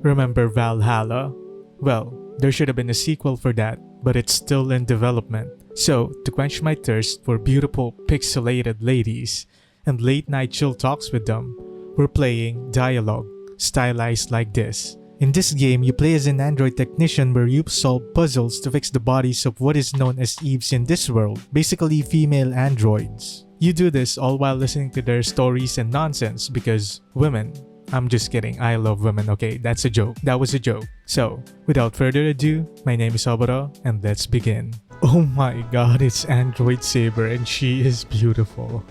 Remember Valhalla? Well, there should have been a sequel for that, but it's still in development. So, to quench my thirst for beautiful pixelated ladies and late night chill talks with them, we're playing D1AL-ogue, stylized like this. In this game, you play as an android technician where you solve puzzles to fix the bodies of what is known as Eves in this world, basically female androids. You do this all while listening to their stories and nonsense because women. I'm just kidding, I love women, okay? That's a joke. That was a joke. So, without further ado, my name is Alvaro and let's begin. Oh my god, it's Android Saber and she is beautiful.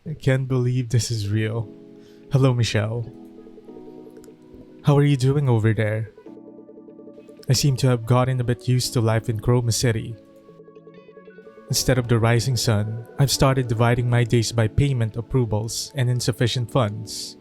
I can't believe this is real. Hello, Michelle. How are you doing over there? I seem to have gotten a bit used to life in Chroma City. Instead of the rising sun, I've started dividing my days by payment approvals and insufficient funds.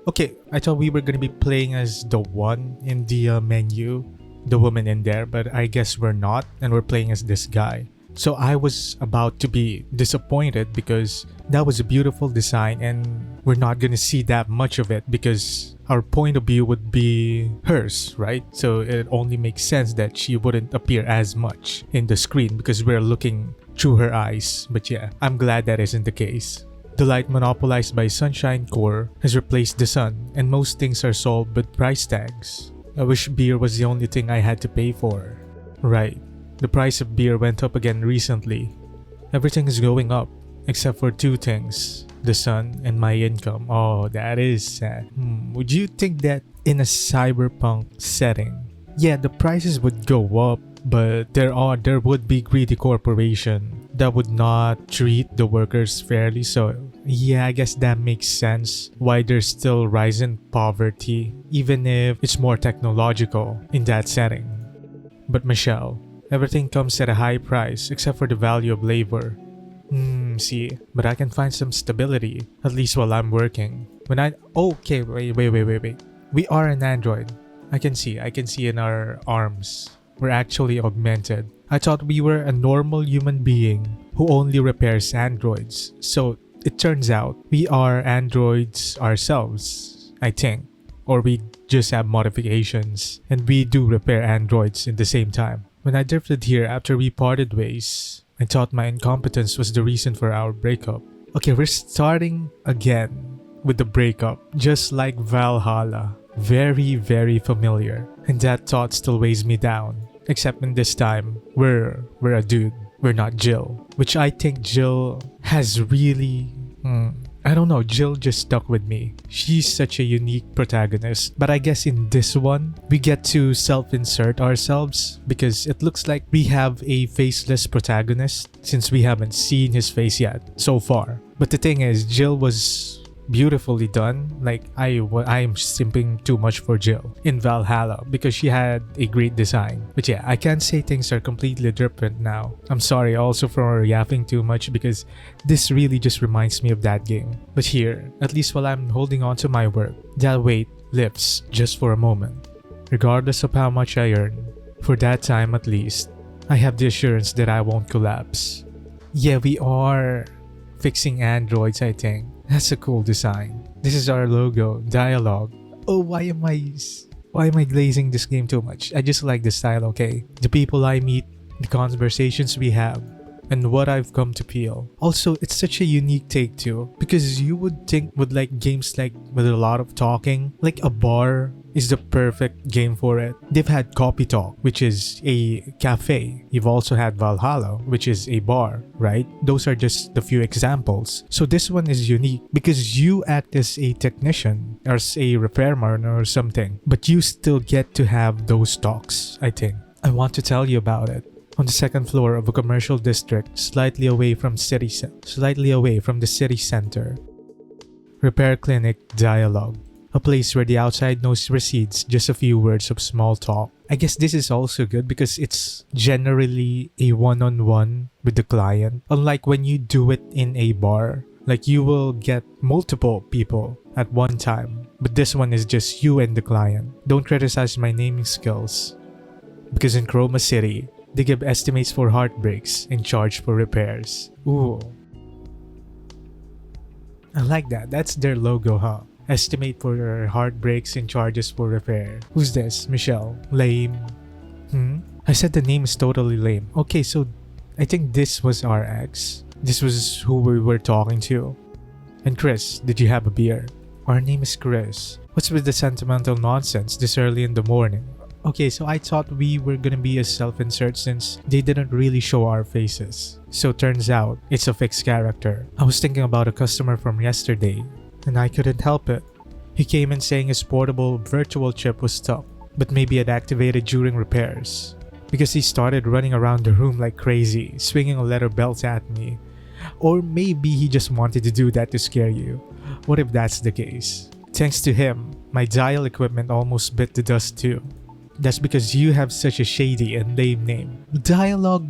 Okay, I thought we were gonna be playing as the one in the menu, the woman in there, but I guess we're not and we're playing as this guy. So I was about to be disappointed because that was a beautiful design and we're not gonna see that much of it because our point of view would be hers, right? So it only makes sense that she wouldn't appear as much in the screen because we're looking through her eyes. But yeah, I'm glad that isn't the case. The light monopolized by Sunshine Core has replaced the sun and most things are sold with price tags. I wish beer was the only thing I had to pay for. Right. The price of beer went up again recently. Everything is going up, except for two things. The sun and my income. Oh, that is sad. Would you think that in a cyberpunk setting, yeah, the prices would go up, but there would be greedy corporation that would not treat the workers fairly. So yeah, I guess that makes sense why there's still rising poverty, even if it's more technological in that setting. But Michelle, everything comes at a high price except for the value of labor. See, but I can find some stability, at least while I'm working. Okay, wait. We are an android. I can see in our arms. We're actually augmented. I thought we were a normal human being who only repairs androids. So it turns out we are androids ourselves, I think. Or we just have modifications and we do repair androids in the same time. When I drifted here after we parted ways, I thought my incompetence was the reason for our breakup. Okay, we're starting again with the breakup, just like Valhalla. Very, very familiar. And that thought still weighs me down. Except in this time, we're a dude. We're not Jill. Which I think Jill has really... I don't know, Jill just stuck with me. She's such a unique protagonist. But I guess in this one, we get to self-insert ourselves because it looks like we have a faceless protagonist since we haven't seen his face yet so far. But the thing is, Jill was beautifully done. Like I'm simping too much for Jill in Valhalla because she had a great design. But yeah, I can't say things are completely different now. I'm sorry also for yapping too much because this really just reminds me of that game. But here, at least while I'm holding on to my work, that weight lifts just for a moment. Regardless of how much I earn, for that time at least, I have the assurance that I won't collapse. Yeah, we are fixing androids, I think. That's a cool design. This is our logo, D1AL-ogue. Oh, why am I glazing this game too much? I just like the style, okay? The people I meet, the conversations we have, and what I've come to feel. Also, it's such a unique take too, because you would think with like games like with a lot of talking, like a bar is the perfect game for it. They've had Coffee Talk, which is a cafe. You've also had Valhalla, which is a bar, right? Those are just the few examples. So this one is unique because you act as a technician or as a repairman or something, but you still get to have those talks, I think. I want to tell you about it. On the second floor of a commercial district, slightly away from the city center. Repair Clinic D1AL-ogue. A place where the outside noise precedes just a few words of small talk. I guess this is also good because it's generally a one-on-one with the client. Unlike when you do it in a bar, like you will get multiple people at one time. But this one is just you and the client. Don't criticize my naming skills. Because in Chroma City, they give estimates for heartbreaks and charge for repairs. Ooh. I like that. That's their logo, huh? Estimate for heartbreaks and charges for repair. Who's this? Michelle. Lame. I said the name is totally lame. Okay, so I think this was our ex. This was who we were talking to. And Chris, did you have a beer? Our name is Chris. What's with the sentimental nonsense this early in the morning? Okay, so I thought we were gonna be a self-insert since they didn't really show our faces. So turns out, it's a fixed character. I was thinking about a customer from yesterday, and I couldn't help it. He came in saying his portable virtual chip was stuck, but maybe it activated during repairs. Because he started running around the room like crazy, swinging a leather belt at me. Or maybe he just wanted to do that to scare you. What if that's the case? Thanks to him, my dial equipment almost bit the dust too. That's because you have such a shady and lame name. D1AL-ogue?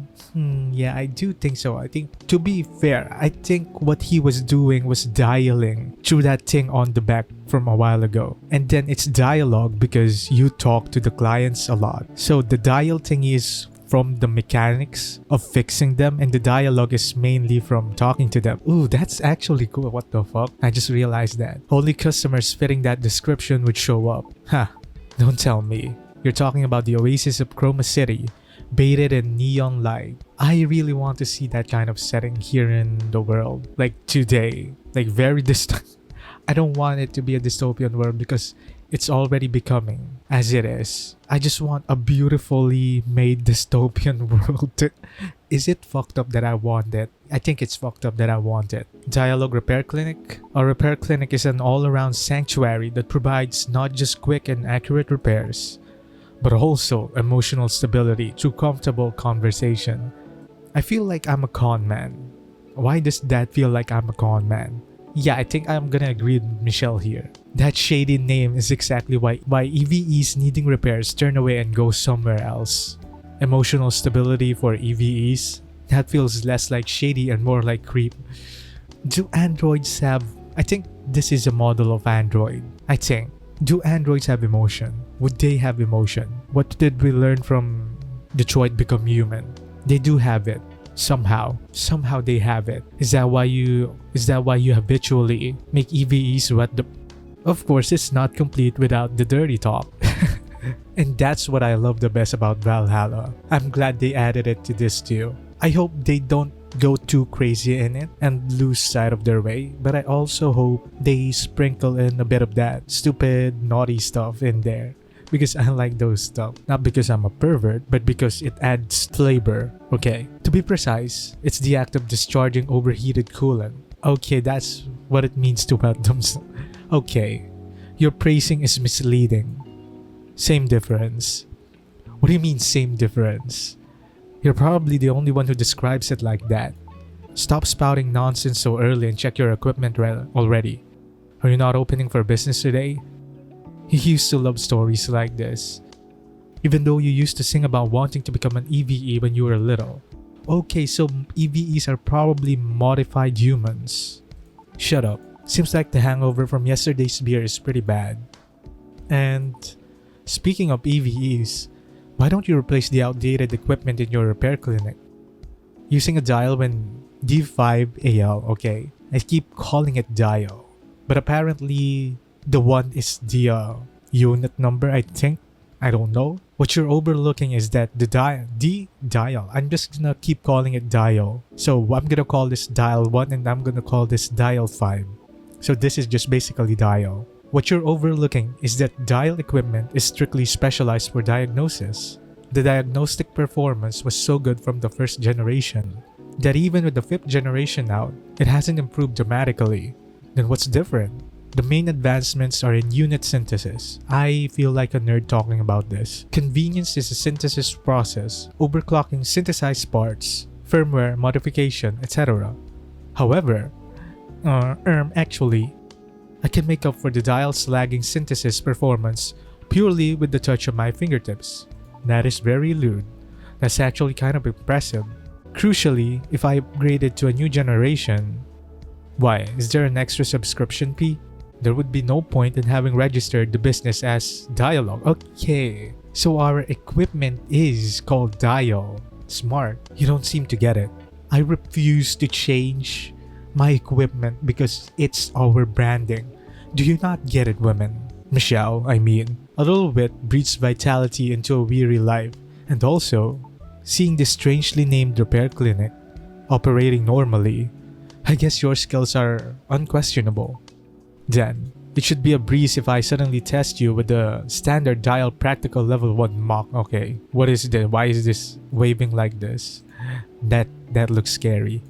Yeah, I do think so. I think, to be fair, I think what he was doing was dialing through that thing on the back from a while ago. And then it's D1AL-ogue because you talk to the clients a lot. So the dial thing is from the mechanics of fixing them, and the D1AL-ogue is mainly from talking to them. Ooh, that's actually cool. What the fuck? I just realized that. Only customers fitting that description would show up. Ha, don't tell me. You're talking about the oasis of Chroma City, bathed in neon light. I really want to see that kind of setting here in the world. Like today. Like very distant. I don't want it to be a dystopian world because it's already becoming as it is. I just want a beautifully made dystopian world. Is it fucked up that I want it? I think it's fucked up that I want it. D1AL-ogue Repair Clinic? A repair clinic is an all-around sanctuary that provides not just quick and accurate repairs, but also emotional stability through comfortable conversation. I feel like I'm a con man. Why does that feel like I'm a con man? Yeah, I think I'm gonna agree with Michelle here. That shady name is exactly why EVEs needing repairs turn away and go somewhere else. Emotional stability for EVEs? That feels less like shady and more like creep. Do androids have... I think this is a model of android. I think. Do androids have emotion? Would they have emotion? What did we learn from Detroit Become Human? They do have it. Somehow they have it. Is that why you habitually make EVEs what the... Of course, it's not complete without the dirty talk. And that's what I love the best about Valhalla. I'm glad they added it to this too. I hope they don't go too crazy in it and lose sight of their way, but I also hope they sprinkle in a bit of that stupid, naughty stuff in there. Because I like those stuff. Not because I'm a pervert, but because it adds flavor. Okay. To be precise, it's the act of discharging overheated coolant. Okay, that's what it means to wet themselves. Okay. Your praising is misleading. Same difference. What do you mean same difference? You're probably the only one who describes it like that. Stop spouting nonsense so early and check your equipment already. Are you not opening for business today? You used to love stories like this. Even though you used to sing about wanting to become an EVE when you were little. Okay, so EVEs are probably modified humans. Shut up. Seems like the hangover from yesterday's beer is pretty bad. And speaking of EVEs, why don't you replace the outdated equipment in your repair clinic? Using a dial when D1AL, okay? I keep calling it dial. But apparently, the one is the unit number, I think. I don't know. What you're overlooking is that the dial. I'm just gonna keep calling it dial. So I'm gonna call this dial 1 and I'm gonna call this dial 5. So this is just basically dial. What you're overlooking is that dial equipment is strictly specialized for diagnosis. The diagnostic performance was so good from the first generation that even with the 5th generation out, it hasn't improved dramatically. Then what's different? The main advancements are in unit synthesis. I feel like a nerd talking about this. Convenience is a synthesis process, overclocking synthesized parts, firmware modification, etc. However, actually, I can make up for the dial's lagging synthesis performance purely with the touch of my fingertips. That is very lewd. That's actually kind of impressive. Crucially, if I upgraded to a new generation, why, is there an extra subscription fee? There would be no point in having registered the business as D1AL-ogue. Okay, so our equipment is called dial. Smart. You don't seem to get it. I refuse to change my equipment because it's our branding. Do you not get it, women? Michelle, I mean. A little wit breeds vitality into a weary life. And also, seeing this strangely named repair clinic operating normally, I guess your skills are unquestionable. Then, it should be a breeze if I suddenly test you with the standard dial practical level 1 mock. Okay, what is this? Why is this waving like this? That looks scary.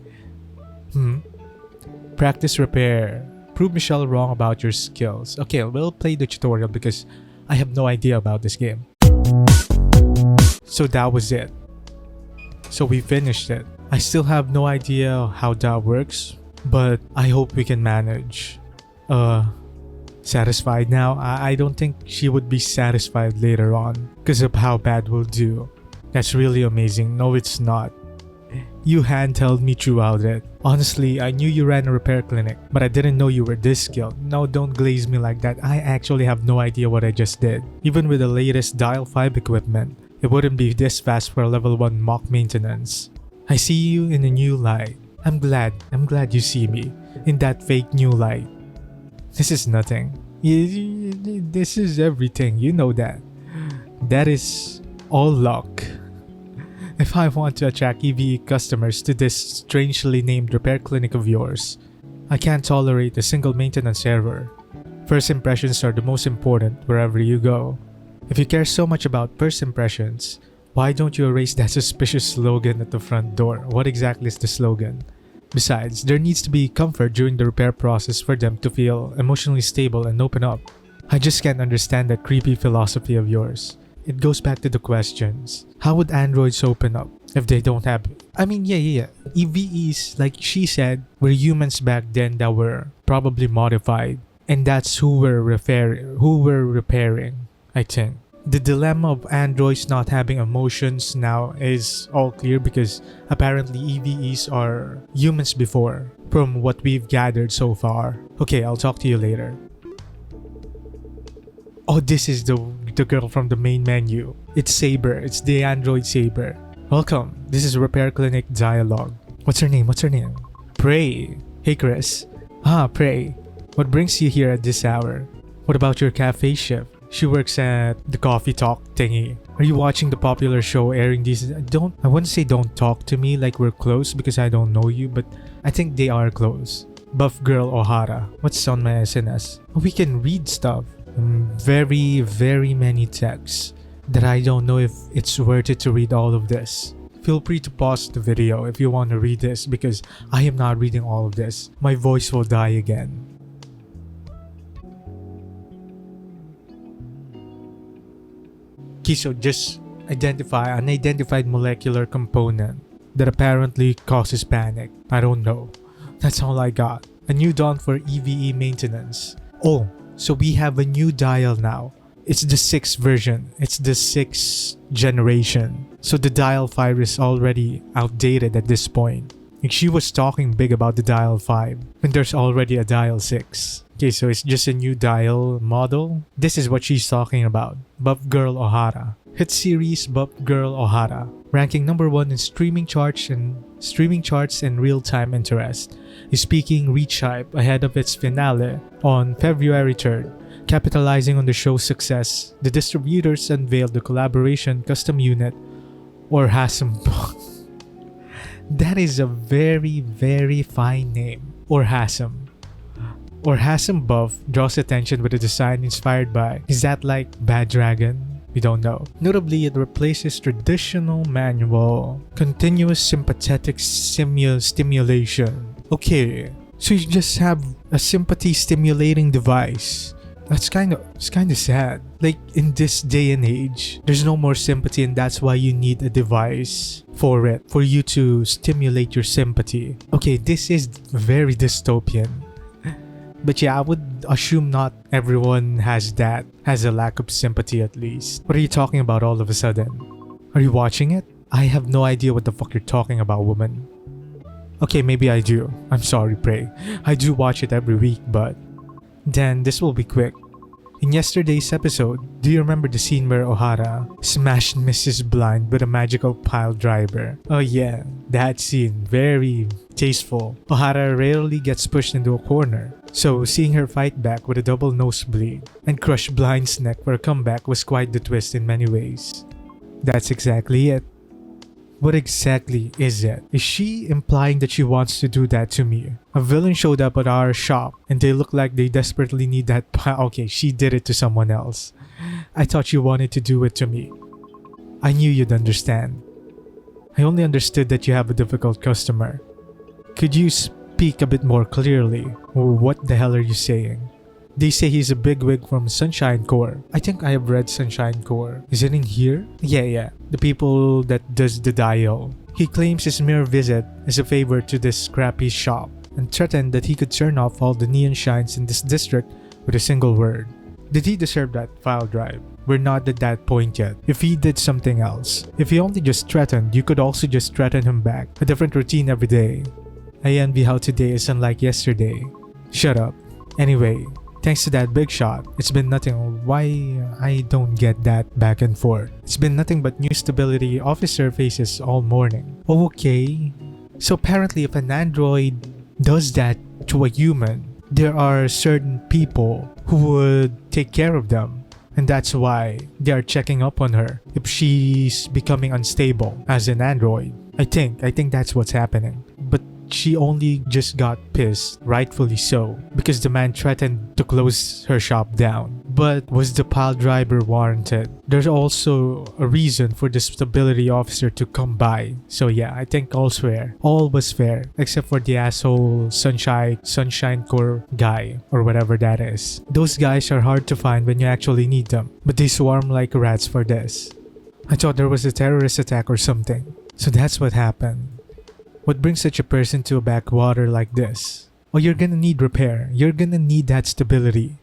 Practice repair. Prove Michelle wrong about your skills. Okay, we'll play the tutorial because I have no idea about this game. So that was it. So we finished it. I still have no idea how that works, but I hope we can manage. Satisfied now? I don't think she would be satisfied later on because of how bad we'll do. That's really amazing. No, it's not. You handheld me throughout it. Honestly, I knew you ran a repair clinic, but I didn't know you were this skilled. No, don't glaze me like that. I actually have no idea what I just did. Even with the latest Dial 5 equipment, it wouldn't be this fast for a level 1 mock maintenance. I see you in a new light. I'm glad you see me in that fake new light. This is nothing. This is everything, you know that. That is all luck. If I want to attract EVE customers to this strangely named repair clinic of yours, I can't tolerate a single maintenance error. First impressions are the most important wherever you go. If you care so much about first impressions, why don't you erase that suspicious slogan at the front door? What exactly is the slogan? Besides, there needs to be comfort during the repair process for them to feel emotionally stable and open up. I just can't understand that creepy philosophy of yours. It goes back to the questions. How would androids open up if they don't have... yeah. EVEs, like she said, were humans back then that were probably modified. And that's who we're repairing, I think. The dilemma of androids not having emotions now is all clear because apparently EVEs are humans before, from what we've gathered so far. Okay, I'll talk to you later. Oh, this is the girl from the main menu. It's Saber. It's the android Saber. Welcome. This is Repair Clinic D1AL-ogue. What's her name? Prey. Hey, Chris. Prey. What brings you here at this hour? What about your cafe shift? She works at the coffee talk thingy. Are you watching the popular show airing these? I wouldn't say don't talk to me like we're close because I don't know you, but I think they are close. Buff Girl O'Hara. What's on my SNS? We can read stuff. Very, very many texts that I don't know if it's worth it to read all of this. Feel free to pause the video if you want to read this because I am not reading all of this. My voice will die again. Okay, so just identify unidentified molecular component that apparently causes panic. I don't know. That's all I got. A new dawn for EVE maintenance. Oh, so we have a new dial now. It's the 6th version. It's the 6th generation. So the Dial 5 is already outdated at this point. Like she was talking big about the Dial 5 when there's already a Dial 6. Okay, so it's just a new dial model. This is what she's talking about. Buff Girl O'Hara. Hit series Buff Girl O'Hara. Ranking number 1 in streaming charts and real-time interest. Is speaking reach hype ahead of its finale on February 3rd. Capitalizing on the show's success, the distributors unveiled the collaboration custom unit or HASM. That is a very, very fine name. Or HASM buff draws attention with a design inspired by, is that like Bad Dragon? We don't know. Notably, it replaces traditional manual continuous sympathetic stimulation. Okay, so you just have a sympathy stimulating device. It's kind of sad. Like in this day and age, there's no more sympathy and that's why you need a device for it, for you to stimulate your sympathy. Okay, this is very dystopian. But yeah, I would assume not everyone has a lack of sympathy at least. What are you talking about all of a sudden? Are you watching it? I have no idea what the fuck you're talking about, woman. Okay, maybe I do. I'm sorry, Prey. I do watch it every week, but... Then this will be quick. In yesterday's episode, do you remember the scene where O'Hara smashed Mrs. Blind with a magical pile driver? Oh yeah, that scene. Very tasteful. O'Hara rarely gets pushed into a corner, So seeing her fight back with a double nosebleed and crush Blind's neck for a comeback was quite the twist in many ways. That's exactly it. What exactly is it? Is she implying that she wants to do that to me? A villain showed up at our shop and they look like they desperately need that okay, she did it to someone else. I thought you wanted to do it to me. I knew you'd understand. I only understood that you have a difficult customer. Could you speak a bit more clearly? Or what the hell are you saying? They say he's a bigwig from Sunshine Corps. I think I have read Sunshine Corps. Is it in here? Yeah. The people that does the dial. He claims his mere visit is a favor to this scrappy shop and threatened that he could turn off all the neon shines in this district with a single word. Did he deserve that file drive? We're not at that point yet. If he did something else, if he only just threatened, you could also just threaten him back. A different routine every day. I envy how today is unlike yesterday. Shut up. Anyway, thanks to that big shot, it's been nothing. Why I don't get that back and forth. It's been nothing but new stability officer faces all morning. Okay. So apparently if an android does that to a human, there are certain people who would take care of them. And that's why they are checking up on her if she's becoming unstable as an android. I think that's what's happening. But she only just got pissed, rightfully so, because the man threatened to close her shop down. But was the pile driver warranted? There's also a reason for the stability officer to come by. So yeah, I think all's fair. All was fair, except for the asshole Sunshine Corps guy, or whatever that is. Those guys are hard to find when you actually need them, but they swarm like rats for this. I thought there was a terrorist attack or something. So that's what happened. What brings such a person to a backwater like this? Oh, you're gonna need repair. You're gonna need that stability.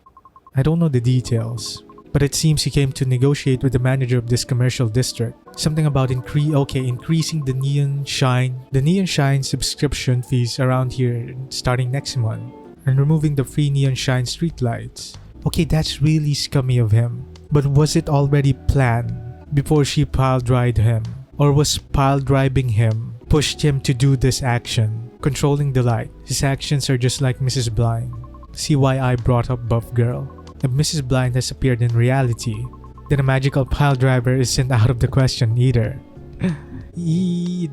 I don't know the details, but it seems he came to negotiate with the manager of this commercial district. Something about increasing the neon shine subscription fees around here starting next month, and removing the free neon shine streetlights. Okay, that's really scummy of him. But was it already planned before she pile drived him? Or was pile driving him pushed him to do this action? Controlling the light. His actions are just like Mrs. Blind. See why I brought up Buff Girl. If Mrs. Blind has appeared in reality, then a magical pile driver isn't out of the question either.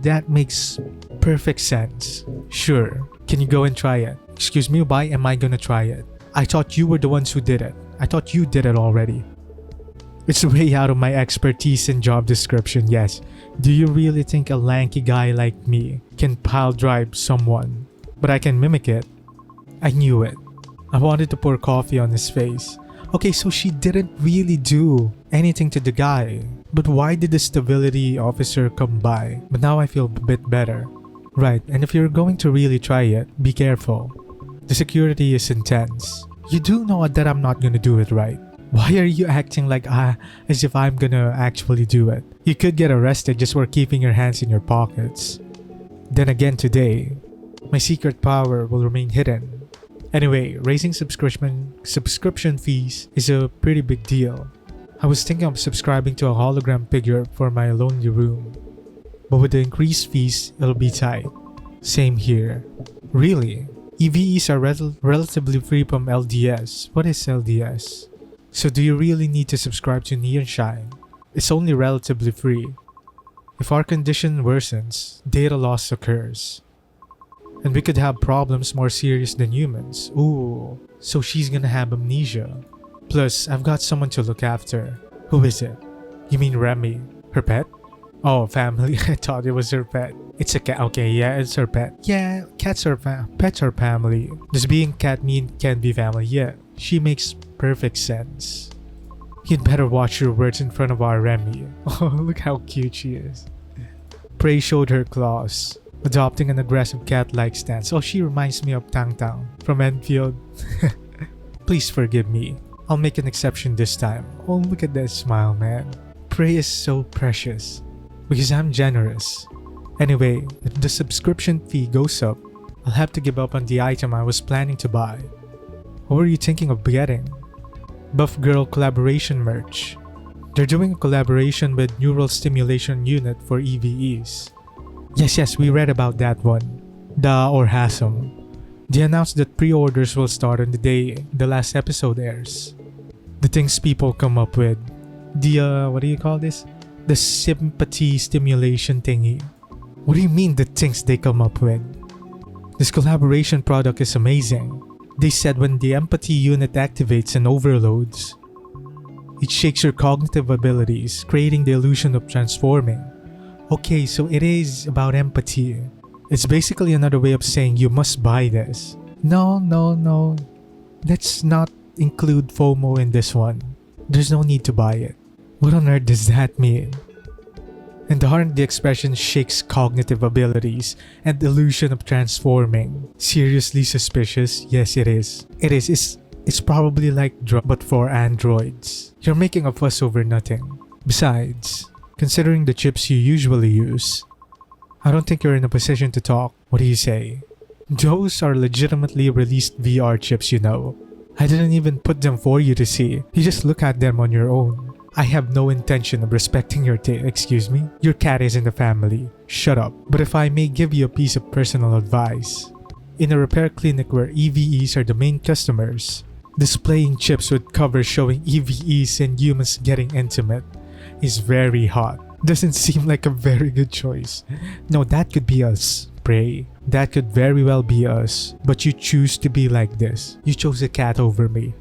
That makes perfect sense. Sure. Can you go and try it? Excuse me, why am I gonna try it? I thought you were the ones who did it. I thought you did it already. It's way out of my expertise and job description, yes. Do you really think a lanky guy like me can pile drive someone? But I can mimic it. I knew it. I wanted to pour coffee on his face. Okay, so she didn't really do anything to the guy. But why did the stability officer come by? But now I feel a bit better. Right, and if you're going to really try it, be careful. The security is intense. You do know that I'm not gonna do it, right? Why are you acting like as if I'm gonna actually do it? You could get arrested just for keeping your hands in your pockets. Then again today, my secret power will remain hidden. Anyway, raising subscription fees is a pretty big deal. I was thinking of subscribing to a hologram figure for my lonely room. But with the increased fees, it'll be tight. Same here. Really? EVEs are relatively free from LDS. What is LDS? So do you really need to subscribe to Neon Shine? It's only relatively free. If our condition worsens, data loss occurs. And we could have problems more serious than humans. Ooh, so she's gonna have amnesia. Plus, I've got someone to look after. Who is it? You mean Remy? Her pet? Oh, family. I thought it was her pet. It's a cat. Okay, yeah, it's her pet. Yeah, pets are family. Does being cat mean can't be family? Yeah, she makes perfect sense. You'd better watch your words in front of our Remy. Oh, look how cute she is. Prey showed her claws, adopting an aggressive cat-like stance. Oh, she reminds me of Tang Tang from Enfield. Please forgive me. I'll make an exception this time. Oh, look at that smile, man. Prey is so precious. Because I'm generous. Anyway, if the subscription fee goes up, I'll have to give up on the item I was planning to buy. What were you thinking of getting? Buff Girl collaboration merch. They're doing a collaboration with Neural Stimulation Unit for EVEs. Yes, we read about that one. The orgasm. They announced that pre-orders will start on the day the last episode airs. The things people come up with. What do you call this? The sympathy stimulation thingy. What do you mean the things they come up with? This collaboration product is amazing. They said when the empathy unit activates and overloads, it shakes your cognitive abilities, creating the illusion of transforming. Okay, so it is about empathy. It's basically another way of saying you must buy this. No. Let's not include FOMO in this one. There's no need to buy it. What on earth does that mean? And aren't the expression shakes cognitive abilities and illusion of transforming seriously suspicious? Yes, it is. It's probably like drug but for androids. You're making a fuss over nothing. Besides, considering the chips you usually use, I don't think you're in a position to talk. What do you say? Those are legitimately released VR chips, you know. I didn't even put them for you to see. You just look at them on your own. I have no intention of respecting your excuse me? Your cat is in the family. Shut up. But if I may give you a piece of personal advice. In a repair clinic where EVEs are the main customers, displaying chips with covers showing EVEs and humans getting intimate is very hot. Doesn't seem like a very good choice. No, that could be us. Pray. That could very well be us. But you choose to be like this. You chose a cat over me.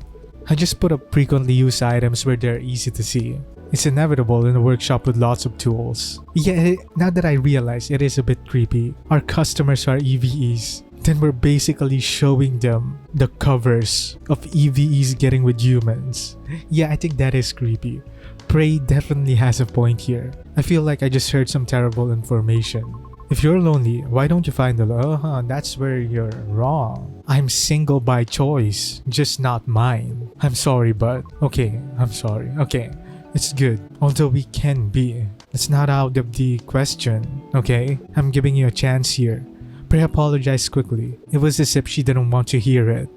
I just put up frequently used items where they're easy to see. It's inevitable in a workshop with lots of tools. Yeah, now that I realize it is a bit creepy. Our customers are EVEs. Then we're basically showing them the covers of EVEs getting with humans. Yeah, I think that is creepy. Prey definitely has a point here. I feel like I just heard some terrible information. If you're lonely, why don't you find the that's where you're wrong. I'm single by choice, just not mine. I'm sorry, but okay, I'm sorry. Okay, it's good. Although we can be. It's not out of the question, okay? I'm giving you a chance here. Pray apologize quickly. It was as if she didn't want to hear it.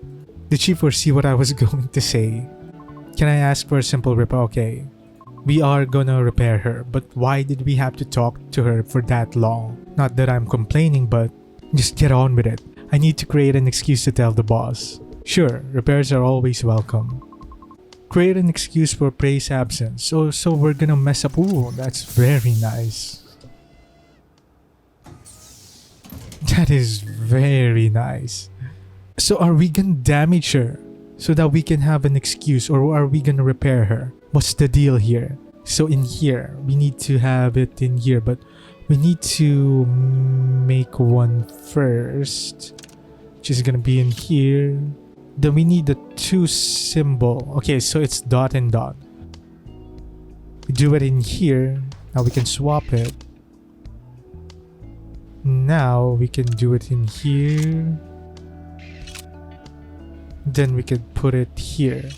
Did she foresee what I was going to say? Can I ask for a simple repair? Okay. We are gonna repair her, but why did we have to talk to her for that long? Not that I'm complaining, but just get on with it. I need to create an excuse to tell the boss. Sure, repairs are always welcome. Create an excuse for Prey's absence. So we're gonna mess up. Ooh, that's very nice. That is very nice. So are we gonna damage her so that we can have an excuse, or are we gonna repair her? What's the deal here? So in here, we need to have it in here, but we need to make one first, which is gonna be in here. Then we need the 2 symbol. Okay, so it's dot and dot. We do it in here. Now we can swap it. Now we can do it in here. Then we could put it here.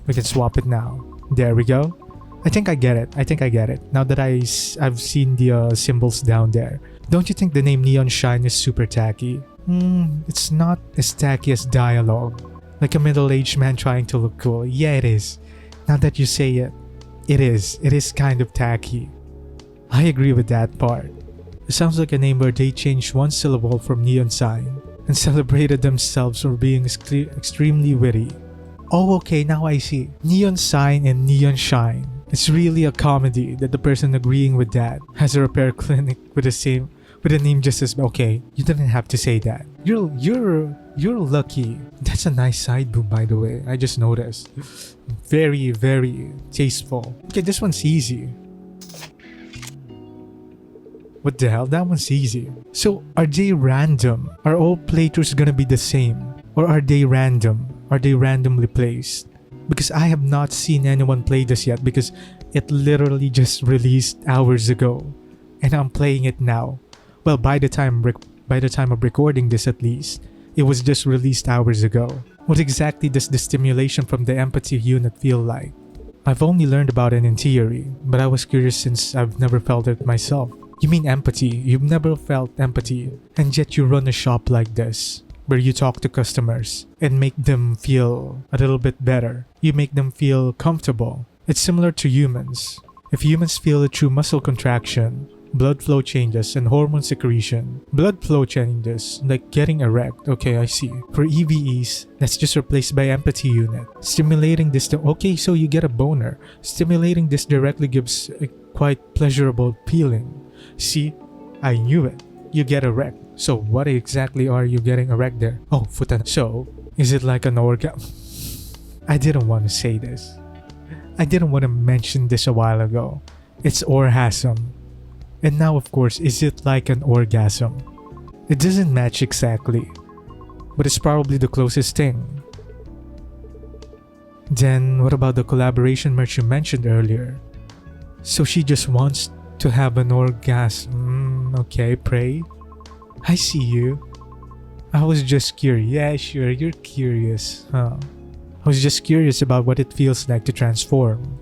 We can swap it now. There we go. I think I get it. Now that I've seen the symbols down there. Don't you think the name Neon Shine is super tacky? It's not as tacky as D1AL-ogue. Like a middle-aged man trying to look cool. Yeah, it is. Now that you say it, it is. It is kind of tacky. I agree with that part. It sounds like a name where they changed one syllable from Neon Sign and celebrated themselves for being extremely witty. Oh, okay, now I see. Neon Sign and Neon Shine. It's really a comedy that the person agreeing with that has a repair clinic with a name just as okay. You didn't have to say that. You're lucky. That's a nice side boob, by the way. I just noticed. Very, very tasteful. Okay, this one's easy. What the hell? That one's easy. So, are they random? Are all playthroughs gonna be the same? Or are they random? Are they randomly placed? Because I have not seen anyone play this yet because it literally just released hours ago. And I'm playing it now. Well, by the time of recording this at least, it was just released hours ago. What exactly does the stimulation from the empathy unit feel like? I've only learned about it in theory, but I was curious since I've never felt it myself. You mean empathy? You've never felt empathy, and yet you run a shop like this, where you talk to customers and make them feel a little bit better. You make them feel comfortable. It's similar to humans. If humans feel it through muscle contraction, blood flow changes, and hormone secretion. Blood flow changes, like getting erect. Okay, I see. For EVEs, that's just replaced by empathy unit. Stimulating this, okay, so you get a boner. Stimulating this directly gives a quite pleasurable feeling. See, I knew it. You get erect. So what exactly are you getting erect there? Oh, futan. So, is it like an orgasm? I didn't want to say this. I didn't want to mention this a while ago. It's orgasm. And now, of course, is it like an orgasm? It doesn't match exactly, but it's probably the closest thing. Then, what about the collaboration merch you mentioned earlier? So she just wants to have an orgasm. Okay, pray. I see you. I was just curious. Yeah, sure, you're curious, huh? I was just curious about what it feels like to transform.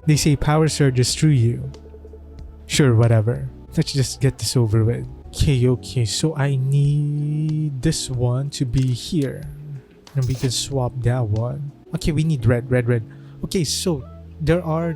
They say power surges through you. Sure, whatever. Let's just get this over with. Okay, so I need this one to be here. And we can swap that one. Okay, we need red. Okay, so there are...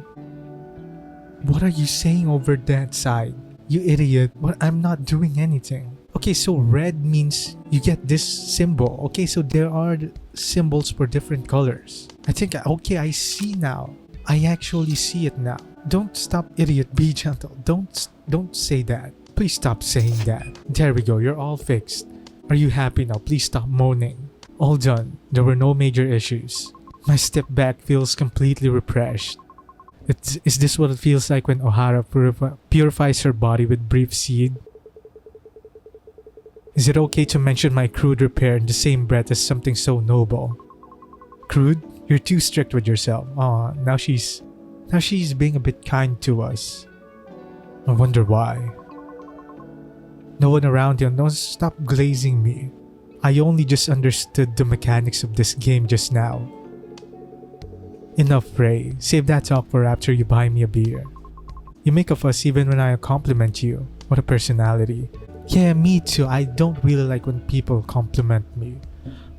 What are you saying over that side? You idiot. What? I'm not doing anything. Okay, so red means you get this symbol. Okay, so there are symbols for different colors. I think, okay, I see now. I actually see it now. Don't stop, idiot. Be gentle. Don't say that. Please stop saying that. There we go. You're all fixed. Are you happy now? Please stop moaning. All done. There were no major issues. My step back feels completely refreshed. Is this what it feels like when Ohara purifies her body with brief seed? Is it okay to mention my crude repair in the same breath as something so noble? Crude? You're too strict with yourself. Aw, now she's being a bit kind to us. I wonder why. No one around you. No, stop glazing me. I only just understood the mechanics of this game just now. Enough, Ray. Save that talk for after you buy me a beer. You make a fuss even when I compliment you. What a personality. Yeah, me too. I don't really like when people compliment me.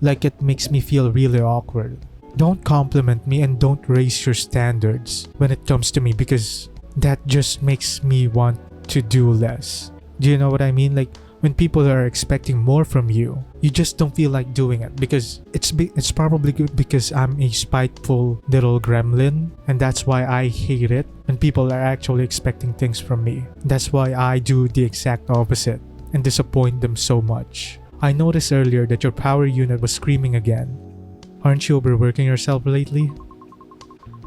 Like it makes me feel really awkward. Don't compliment me and don't raise your standards when it comes to me because that just makes me want to do less. Do you know what I mean? Like when people are expecting more from you, you just don't feel like doing it because it's probably good because I'm a spiteful little gremlin and that's why I hate it when people are actually expecting things from me. That's why I do the exact opposite and disappoint them so much. I noticed earlier that your power unit was screaming again. Aren't you overworking yourself lately?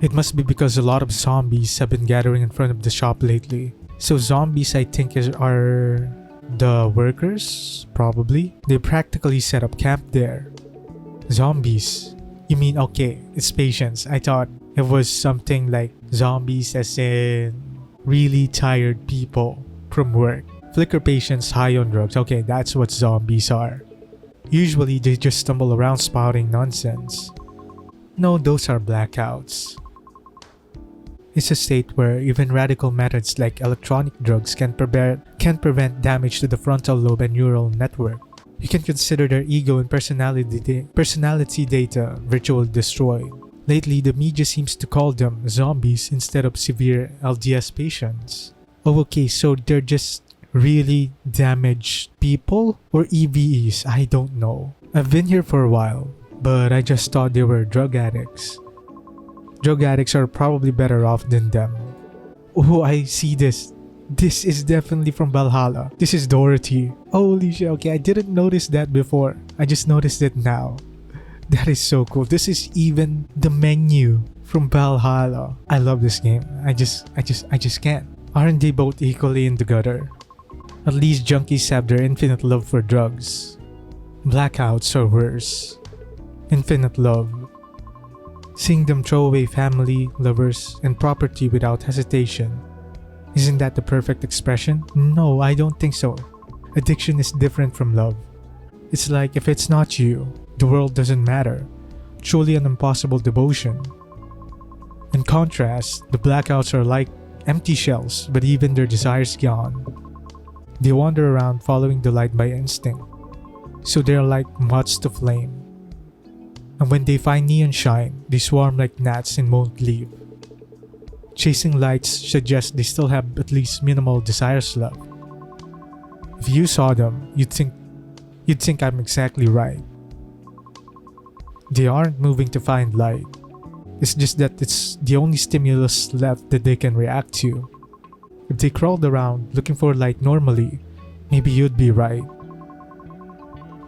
It must be because a lot of zombies have been gathering in front of the shop lately. So zombies I think are the workers, probably. They practically set up camp there. Zombies? You mean okay, it's patients. I thought it was something like zombies as in really tired people from work. Flicker patients high on drugs. Okay, that's what zombies are. Usually they just stumble around spouting nonsense. No, those are blackouts. It's a state where even radical methods like electronic drugs can prevent damage to the frontal lobe and neural network. You can consider their ego and personality data virtually destroyed. Lately, the media seems to call them zombies instead of severe LDS patients. Oh, okay, so they're just really damaged people or EVEs? I don't know. I've been here for a while, but I just thought they were drug addicts. Drug addicts are probably better off than them. Oh, I see this. This is definitely from Valhalla. This is Dorothy. Holy shit, okay, I didn't notice that before. I just noticed it now. That is so cool. This is even the menu from Valhalla. I love this game. I just can't. Aren't they both equally in the gutter? At least junkies have their infinite love for drugs. Blackouts are worse. Infinite love. Seeing them throw away family, lovers, and property without hesitation. Isn't that the perfect expression? No, I don't think so. Addiction is different from love. It's like if it's not you, the world doesn't matter. Truly an impossible devotion. In contrast, the blackouts are like empty shells, but even their desires gone. They wander around following the light by instinct. So they're like moths to flame. And when they find neon shine, they swarm like gnats and won't leave. Chasing lights suggests they still have at least minimal desires left. If you saw them, you'd think I'm exactly right. They aren't moving to find light. It's just that it's the only stimulus left that they can react to. If they crawled around looking for light normally, maybe you'd be right.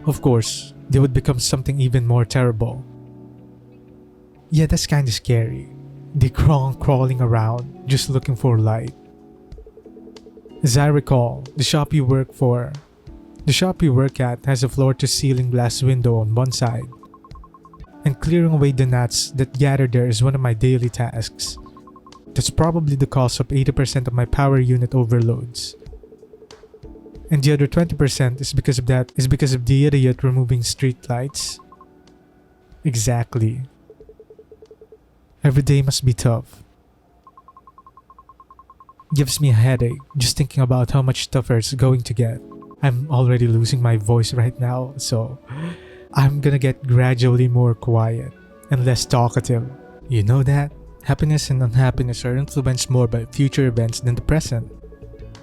Of course, they would become something even more terrible. Yeah, that's kinda scary. They crawling around just looking for light. As I recall, the shop you work at has a floor-to-ceiling glass window on one side. And clearing away the gnats that gather there is one of my daily tasks. That's probably the cause of 80% of my power unit overloads. And the other 20% is because of the idiot removing street lights. Exactly. Every day must be tough. Gives me a headache just thinking about how much tougher it's going to get. I'm already losing my voice right now, so I'm gonna get gradually more quiet and less talkative. You know that? Happiness and unhappiness are influenced more by future events than the present.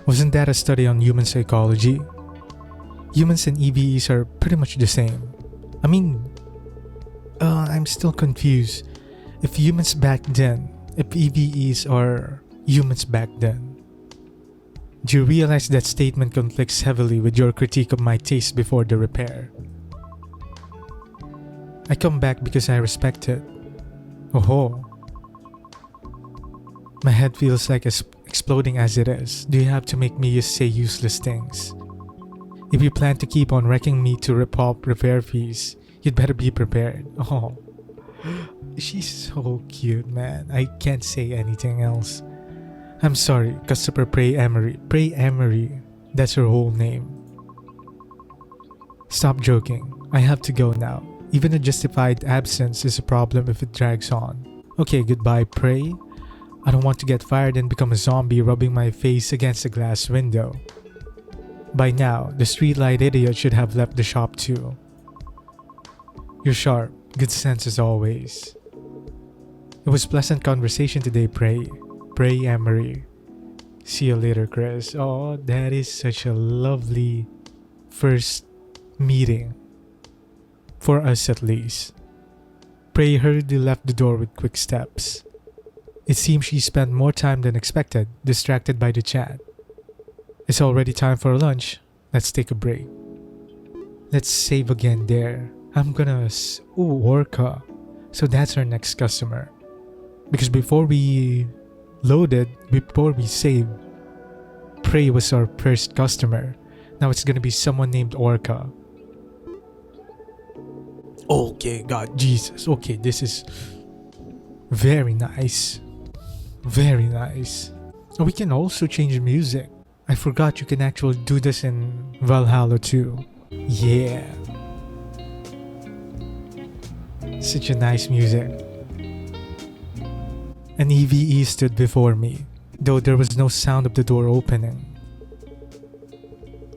Wasn't that a study on human psychology? Humans and EVEs are pretty much the same. I mean, I'm still confused. If EVEs are humans back then. Do you realize that statement conflicts heavily with your critique of my taste before the repair? I come back because I respect it. Oh. My head feels like it's exploding as it is. Do you have to make me say useless things? If you plan to keep on wrecking me to rip off repair fees, you'd better be prepared. Oh. She's so cute, man. I can't say anything else. I'm sorry, customer Pray Emery. Pray Emery. That's her whole name. Stop joking. I have to go now. Even a justified absence is a problem if it drags on. Okay, goodbye, Pray. I don't want to get fired and become a zombie rubbing my face against a glass window. By now, the streetlight idiot should have left the shop too. You're sharp. Good sense as always. It was pleasant conversation today, Pray. Pray Emery. See you later, Chris. Oh, that is such a lovely first meeting. For us at least. Pray hurriedly left the door with quick steps. It seems she spent more time than expected, distracted by the chat. It's already time for lunch. Let's take a break. Let's save again there. I'm gonna... Orca. So that's our next customer. Because before we saved, Prey was our first customer. Now it's gonna be someone named Orca. Okay, God, Jesus. Okay, this is very nice. Very nice. We can also change music. I forgot you can actually do this in Valhalla too. Yeah. Such a nice music. An EVE stood before me, though there was no sound of the door opening.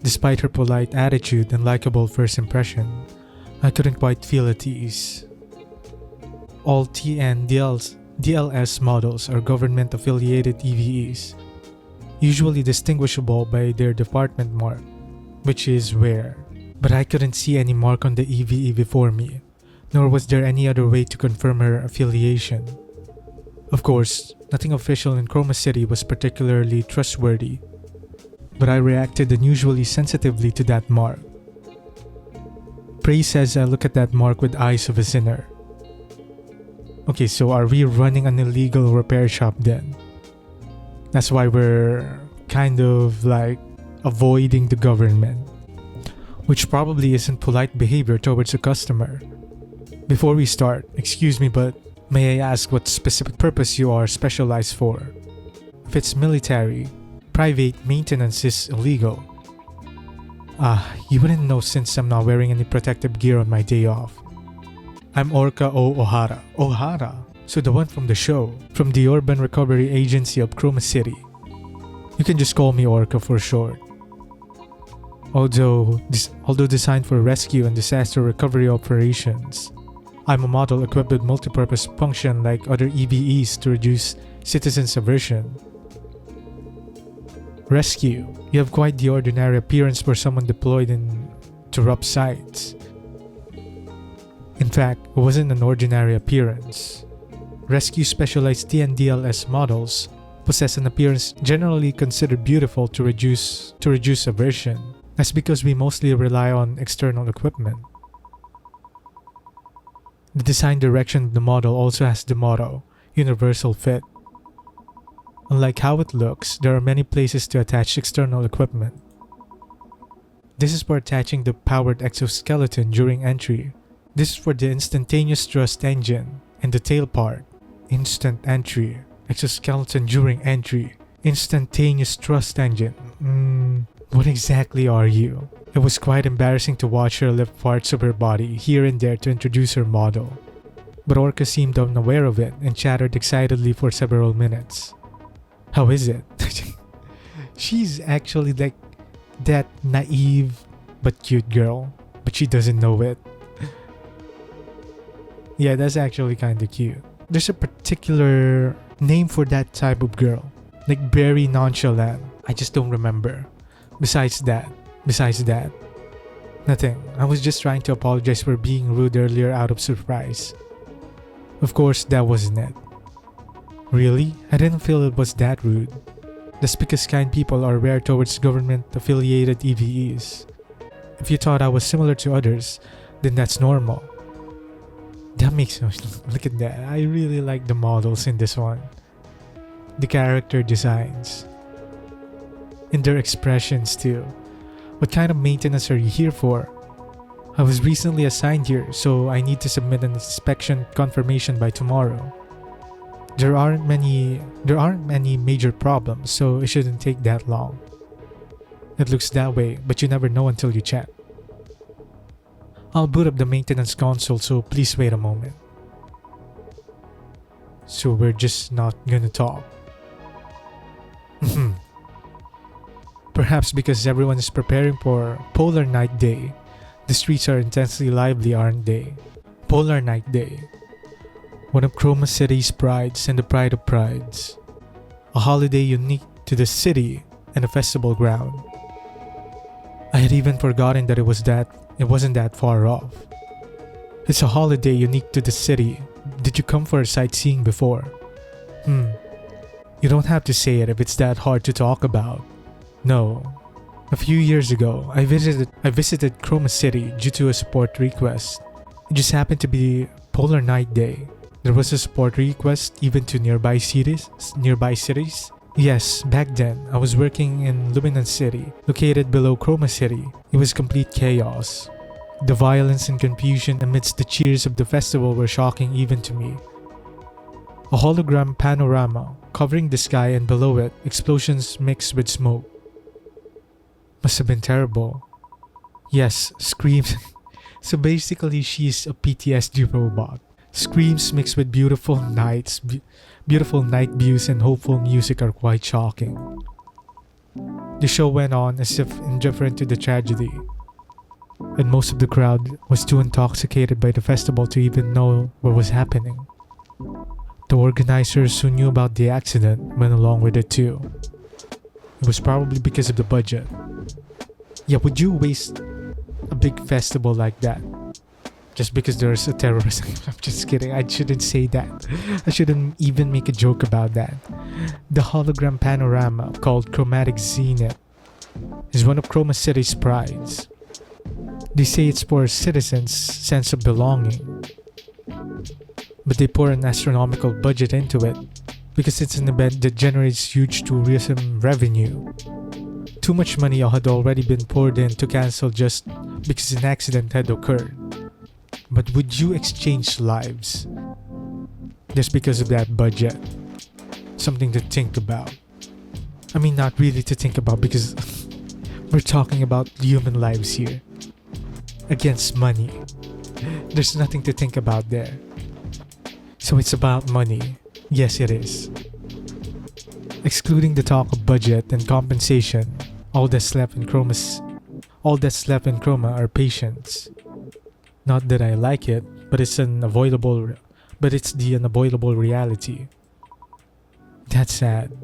Despite her polite attitude and likable first impression, I couldn't quite feel at ease. All DLS models are government-affiliated EVEs, usually distinguishable by their department mark, which is rare. But I couldn't see any mark on the EVE before me, nor was there any other way to confirm her affiliation. Of course, nothing official in Chroma City was particularly trustworthy, but I reacted unusually sensitively to that mark. Prey says I look at that mark with eyes of a sinner. Okay, so are we running an illegal repair shop then? That's why we're kind of like avoiding the government, which probably isn't polite behavior towards a customer. Before we start, excuse me, but may I ask what specific purpose you are specialized for? If it's military, private maintenance is illegal. You wouldn't know since I'm not wearing any protective gear on my day off. I'm Orca O. O'Hara. O'Hara? So the one from the show, from the Urban Recovery Agency of Chroma City. You can just call me Orca for short. Although designed for rescue and disaster recovery operations, I'm a model equipped with multi-purpose function like other EVEs to reduce citizens' aversion. Rescue. You have quite the ordinary appearance for someone deployed to rough sites. In fact, it wasn't an ordinary appearance. Rescue specialized D1AL models possess an appearance generally considered beautiful to reduce aversion. That's because we mostly rely on external equipment. The design direction of the model also has the motto, Universal Fit. Unlike how it looks, there are many places to attach external equipment. This is for attaching the powered exoskeleton during entry. This is for the instantaneous thrust engine and the tail part. Instant entry. Exoskeleton during entry. Instantaneous thrust engine. What exactly are you? It was quite embarrassing to watch her lift parts of her body here and there to introduce her model. But Orca seemed unaware of it and chattered excitedly for several minutes. How is it? She's actually like that naive but cute girl, but she doesn't know it. Yeah, that's actually kinda cute. There's a particular name for that type of girl. Like very nonchalant. I just don't remember. Besides that, nothing. I was just trying to apologize for being rude earlier out of surprise. Of course, that wasn't it. Really? I didn't feel it was that rude. That's because kind people are rare towards government-affiliated EVEs. If you thought I was similar to others, then that's normal. That makes sense. Look at that. I really like the models in this one. The character designs. And their expressions too. What kind of maintenance are you here for? I was recently assigned here, so I need to submit an inspection confirmation by tomorrow. There aren't many major problems, so it shouldn't take that long. It looks that way, but you never know until you check. I'll boot up the maintenance console, so please wait a moment. So we're just not gonna talk. Perhaps because everyone is preparing for Polar Night Day. The streets are intensely lively, aren't they? Polar Night Day. One of Chroma City's prides and the pride of prides. A holiday unique to the city and a festival ground. I had even forgotten that it wasn't that far off. It's a holiday unique to the city. Did you come for a sightseeing before? You don't have to say it if it's that hard to talk about. No. A few years ago, I visited Chroma City due to a support request. It just happened to be Polar Night Day. There was a support request even to nearby cities. Yes, back then, I was working in Luminance City, located below Chroma City. It was complete chaos. The violence and confusion amidst the cheers of the festival were shocking even to me. A hologram panorama covering the sky, and below it, explosions mixed with smoke. Must have been terrible. Yes, screams. So basically, she's a PTSD robot. Screams mixed with beautiful night views and hopeful music are quite shocking. The show went on as if indifferent to the tragedy, and most of the crowd was too intoxicated by the festival to even know what was happening. The organizers who knew about the accident went along with it too. It was probably because of the budget. Yeah, would you waste a big festival like that just because there's a terrorist? I'm just kidding. I shouldn't say that. I shouldn't even make a joke about that. The hologram panorama, called Chromatic Zenith, is one of Chroma City's prides. They say it's for citizens' sense of belonging, but they pour an astronomical budget into it because it's an event that generates huge tourism revenue. Too much money had already been poured in to cancel just because an accident had occurred. But would you exchange lives just because of that budget? Something to think about. I mean, not really to think about because we're talking about human lives here. Against money. There's nothing to think about there. So it's about money. Yes, it is. Excluding the talk of budget and compensation, all that's left in Chroma are patience. Not that I like it, but it's the unavoidable reality. That's sad.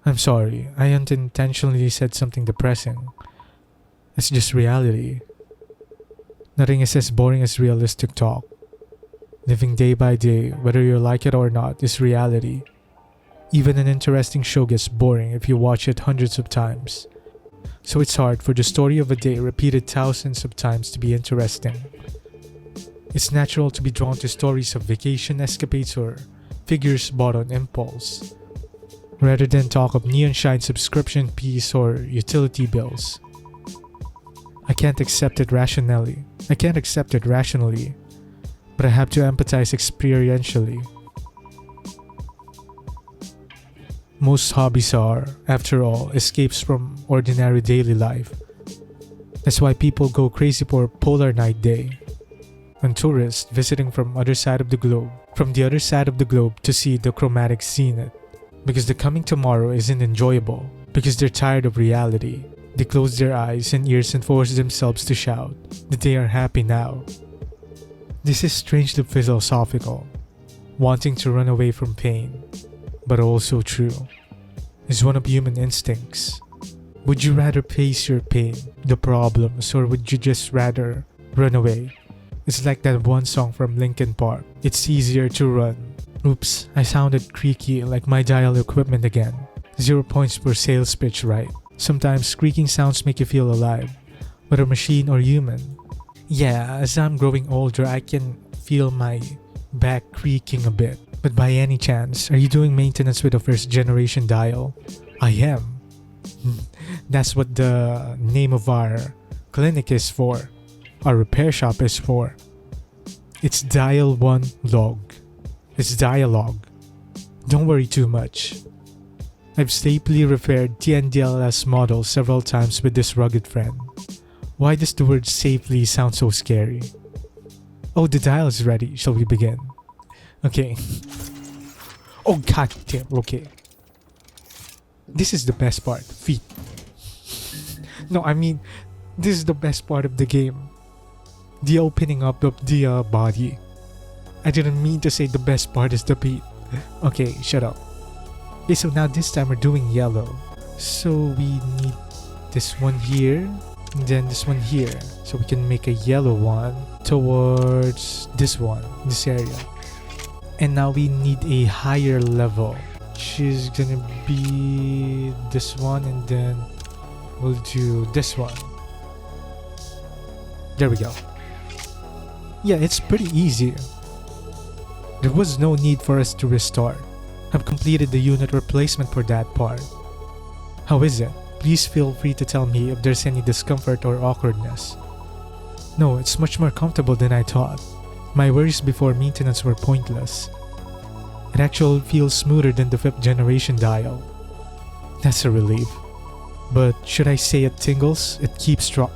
I'm sorry, I unintentionally said something depressing. It's just reality. Nothing is as boring as realistic talk. Living day by day, whether you like it or not, is reality. Even an interesting show gets boring if you watch it hundreds of times. So it's hard for the story of a day repeated thousands of times to be interesting. It's natural to be drawn to stories of vacation escapades or figures bought on impulse, rather than talk of neon shine subscription fees or utility bills. I can't accept it rationally, but I have to empathize experientially. Most hobbies are, after all, escapes from ordinary daily life. That's why people go crazy for Polar Night Day, and tourists visiting from the other side of the globe to see the chromatic zenith. Because the coming tomorrow isn't enjoyable, because they're tired of reality. They close their eyes and ears and force themselves to shout that they are happy now. This is strangely philosophical, wanting to run away from pain, but also true. It's one of human instincts. Would you rather face your pain, the problems, or would you just rather run away? It's like that one song from Linkin Park, "It's easier to run." Oops, I sounded creaky like my dial equipment again. 0 points per sales pitch, right? Sometimes squeaking sounds make you feel alive, whether machine or human. Yeah, as I'm growing older, I can feel my back creaking a bit. But by any chance, are you doing maintenance with a first generation dial? I am. That's what the name of our clinic is for. Our repair shop is for. It's D1AL-ogue. It's D1AL-ogue. Don't worry too much. I've safely repaired TNDLS models several times with this rugged friend. Why does the word safely sound so scary? Oh, the dial is ready. Shall we begin? Okay. Oh god damn, okay. This is the best part. Feet. No, I mean, this is the best part of the game. The opening up of the body. I didn't mean to say the best part is the feet. Okay, shut up. Okay, so now this time we're doing yellow. So we need this one here, and then this one here. So we can make a yellow one towards this one, this area. And now we need a higher level. She's gonna be this one, and then we'll do this one. There we go. Yeah, it's pretty easy. There was no need for us to restart. I've completed the unit replacement for that part. How is it? Please feel free to tell me if there's any discomfort or awkwardness. No, it's much more comfortable than I thought. My worries before maintenance were pointless. It actually feels smoother than the 5th generation dial. That's a relief. But should I say it tingles? It keeps drop.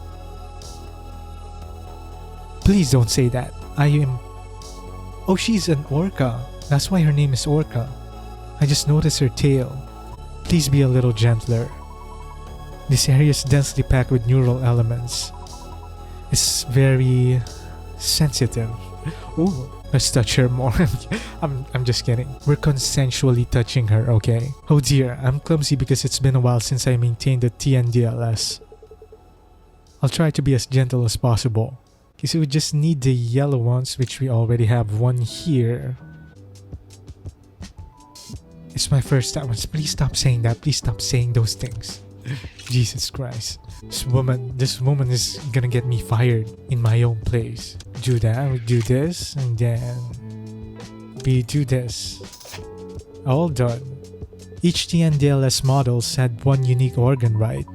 Please don't say that. I am... Oh, she's an orca. That's why her name is Orca. I just noticed her tail. Please be a little gentler. This area is densely packed with neural elements. It's very sensitive. Ooh, let's touch her more. I'm just kidding. We're consensually touching her, okay? Oh dear, I'm clumsy because it's been a while since I maintained the TNDLS. I'll try to be as gentle as possible. Okay, so we just need the yellow ones, which we already have one here. It's my first time. Please stop saying that. Please stop saying those things. Jesus Christ. This woman is gonna get me fired in my own place. Do that, we do this, and then we do this. All done. Each TNDLS models had one unique organ, right?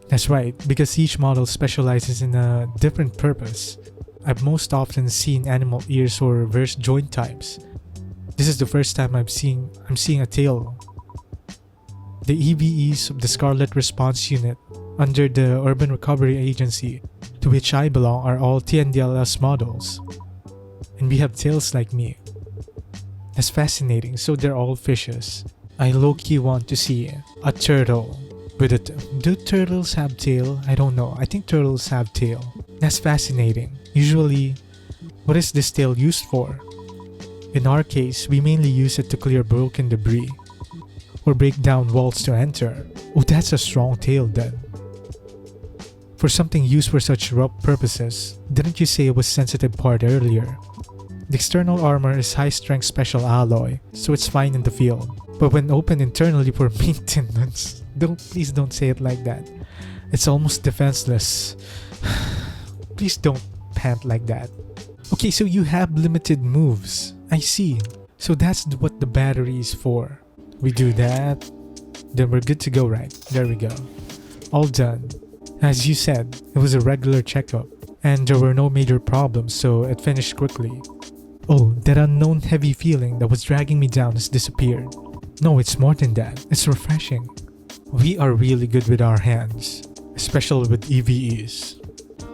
That's right, because each model specializes in a different purpose. I've most often seen animal ears or reverse joint types. This is the first time I'm seeing a tail. The EVEs of the Scarlet Response Unit under the Urban Recovery Agency, to which I belong, are all TNDLS models. And we have tails like me. That's fascinating, so they're all fishes. I low-key want to see a turtle with a do turtles have tail? I don't know. I think turtles have tail. That's fascinating. Usually, What is this tail used for? In our case, we mainly use it to clear broken debris or break down walls to enter. Oh, that's a strong tail then. For something used for such rough purposes, didn't you say it was sensitive part earlier? The external armor is high-strength special alloy, so it's fine in the field. But when opened internally for maintenance, please don't say it like that. It's almost defenseless. Please don't pant like that. Okay, so you have limited moves. I see. So that's what the battery is for. We do that, then we're good to go, right? There we go. All done. As you said, it was a regular checkup, and there were no major problems, so it finished quickly. Oh, that unknown heavy feeling that was dragging me down has disappeared. No, it's more than that. It's refreshing. We are really good with our hands, especially with EVEs.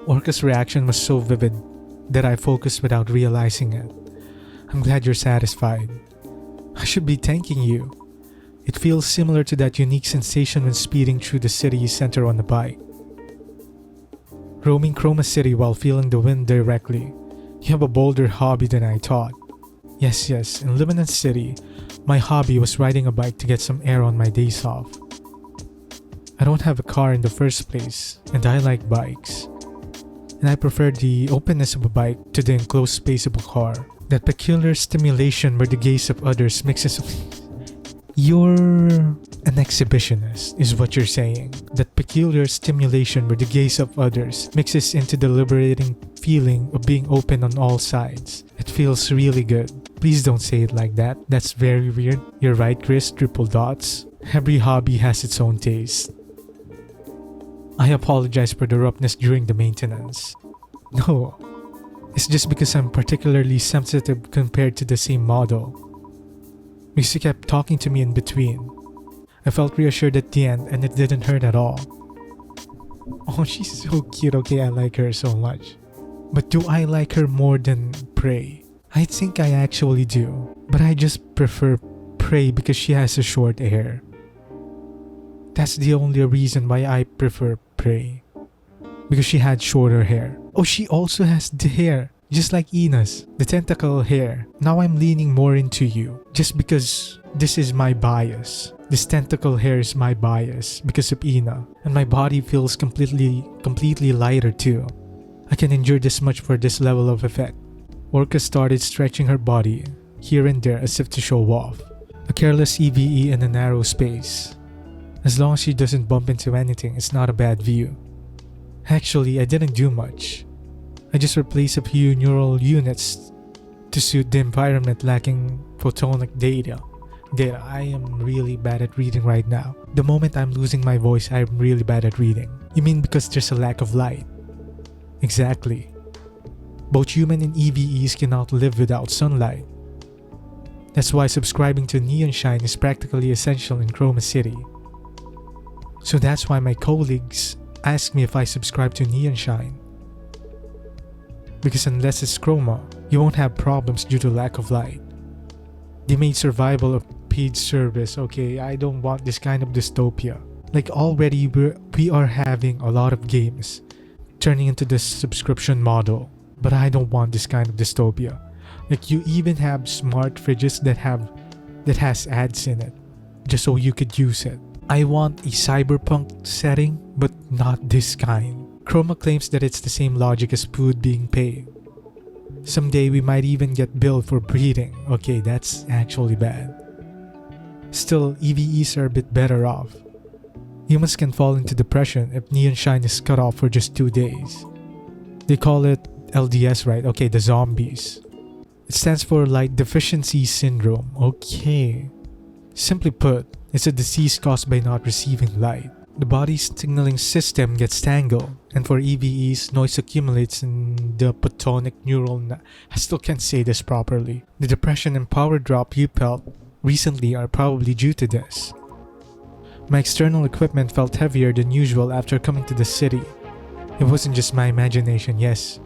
Orca's reaction was so vivid that I focused without realizing it. I'm glad you're satisfied. I should be thanking you. It feels similar to that unique sensation when speeding through the city center on a bike. Roaming Chroma City while feeling the wind directly. You have a bolder hobby than I thought. Yes, in Luminance City, my hobby was riding a bike to get some air on my days off. I don't have a car in the first place, and I like bikes. And I prefer the openness of a bike to the enclosed space of a car. That peculiar stimulation where the gaze of others mixes... You're an exhibitionist, is what you're saying. That peculiar stimulation where the gaze of others mixes into the liberating feeling of being open on all sides. It feels really good. Please don't say it like that. That's very weird. You're right, Chris. Triple dots. Every hobby has its own taste. I apologize for the roughness during the maintenance. No, it's just because I'm particularly sensitive compared to the same model. Because she kept talking to me in between. I felt reassured at the end and it didn't hurt at all. Oh, she's so cute. Okay, I like her so much. But do I like her more than Prey? I think I actually do. But I just prefer Prey because she has a short hair. That's the only reason why I prefer Prey. Because she had shorter hair. Oh, she also has the hair. Just like Ina's, the tentacle hair. Now I'm leaning more into you. Just because this is my bias. This tentacle hair is my bias because of Ina. And my body feels completely lighter too. I can endure this much for this level of effect. Orca started stretching her body, here and there as if to show off. A careless EVE in a narrow space. As long as she doesn't bump into anything, it's not a bad view. Actually, I didn't do much. I just replaced a few neural units to suit the environment lacking photonic data. I am really bad at reading right now. The moment I'm losing my voice, I'm really bad at reading. You mean because there's a lack of light? Exactly. Both human and EVEs cannot live without sunlight. That's why subscribing to neon shine is practically essential in Chroma City. So that's why my colleagues ask me if I subscribe to neon shine. Because unless it's chroma, you won't have problems due to lack of light. They made survival a paid service. Okay, I don't want this kind of dystopia. Like already we are having a lot of games turning into this subscription model. But I don't want this kind of dystopia. Like you even have smart fridges that has ads in it. Just so you could use it. I want a cyberpunk setting, but not this kind. Chroma claims that it's the same logic as food being paid. Someday we might even get billed for breeding. Okay, that's actually bad. Still, EVEs are a bit better off. Humans can fall into depression if neon shine is cut off for just 2 days. They call it LDS, right? Okay, the zombies. It stands for Light Deficiency Syndrome. Okay. Simply put, it's a disease caused by not receiving light. The body's signaling system gets tangled, and for EVEs, noise accumulates in the photonic neural I still can't say this properly. The depression and power drop you felt recently are probably due to this. My external equipment felt heavier than usual after coming to the city. It wasn't just my imagination, yes.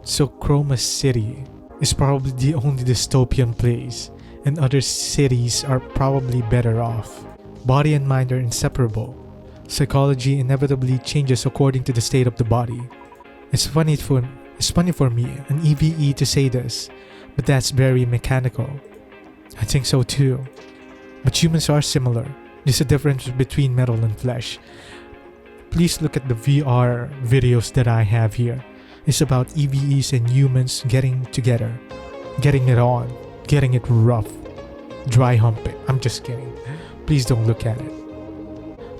So Chroma City is probably the only dystopian place, and other cities are probably better off. Body and mind are inseparable. Psychology inevitably changes according to the state of the body. It's funny It's funny for me, an EVE, to say this, but that's very mechanical. I think so too. But humans are similar. There's a difference between metal and flesh. Please look at the VR videos that I have here. It's about EVEs and humans getting together, getting it on, getting it rough, dry humping. I'm just kidding. Please don't look at it.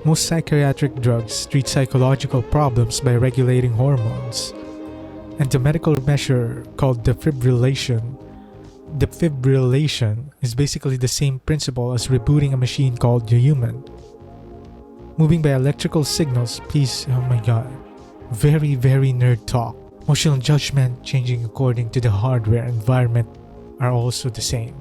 Most psychiatric drugs treat psychological problems by regulating hormones. And the medical measure called defibrillation is basically the same principle as rebooting a machine called the human. Moving by electrical signals, please, oh my god. Very, very nerd talk. Emotional judgment changing according to the hardware environment are also the same.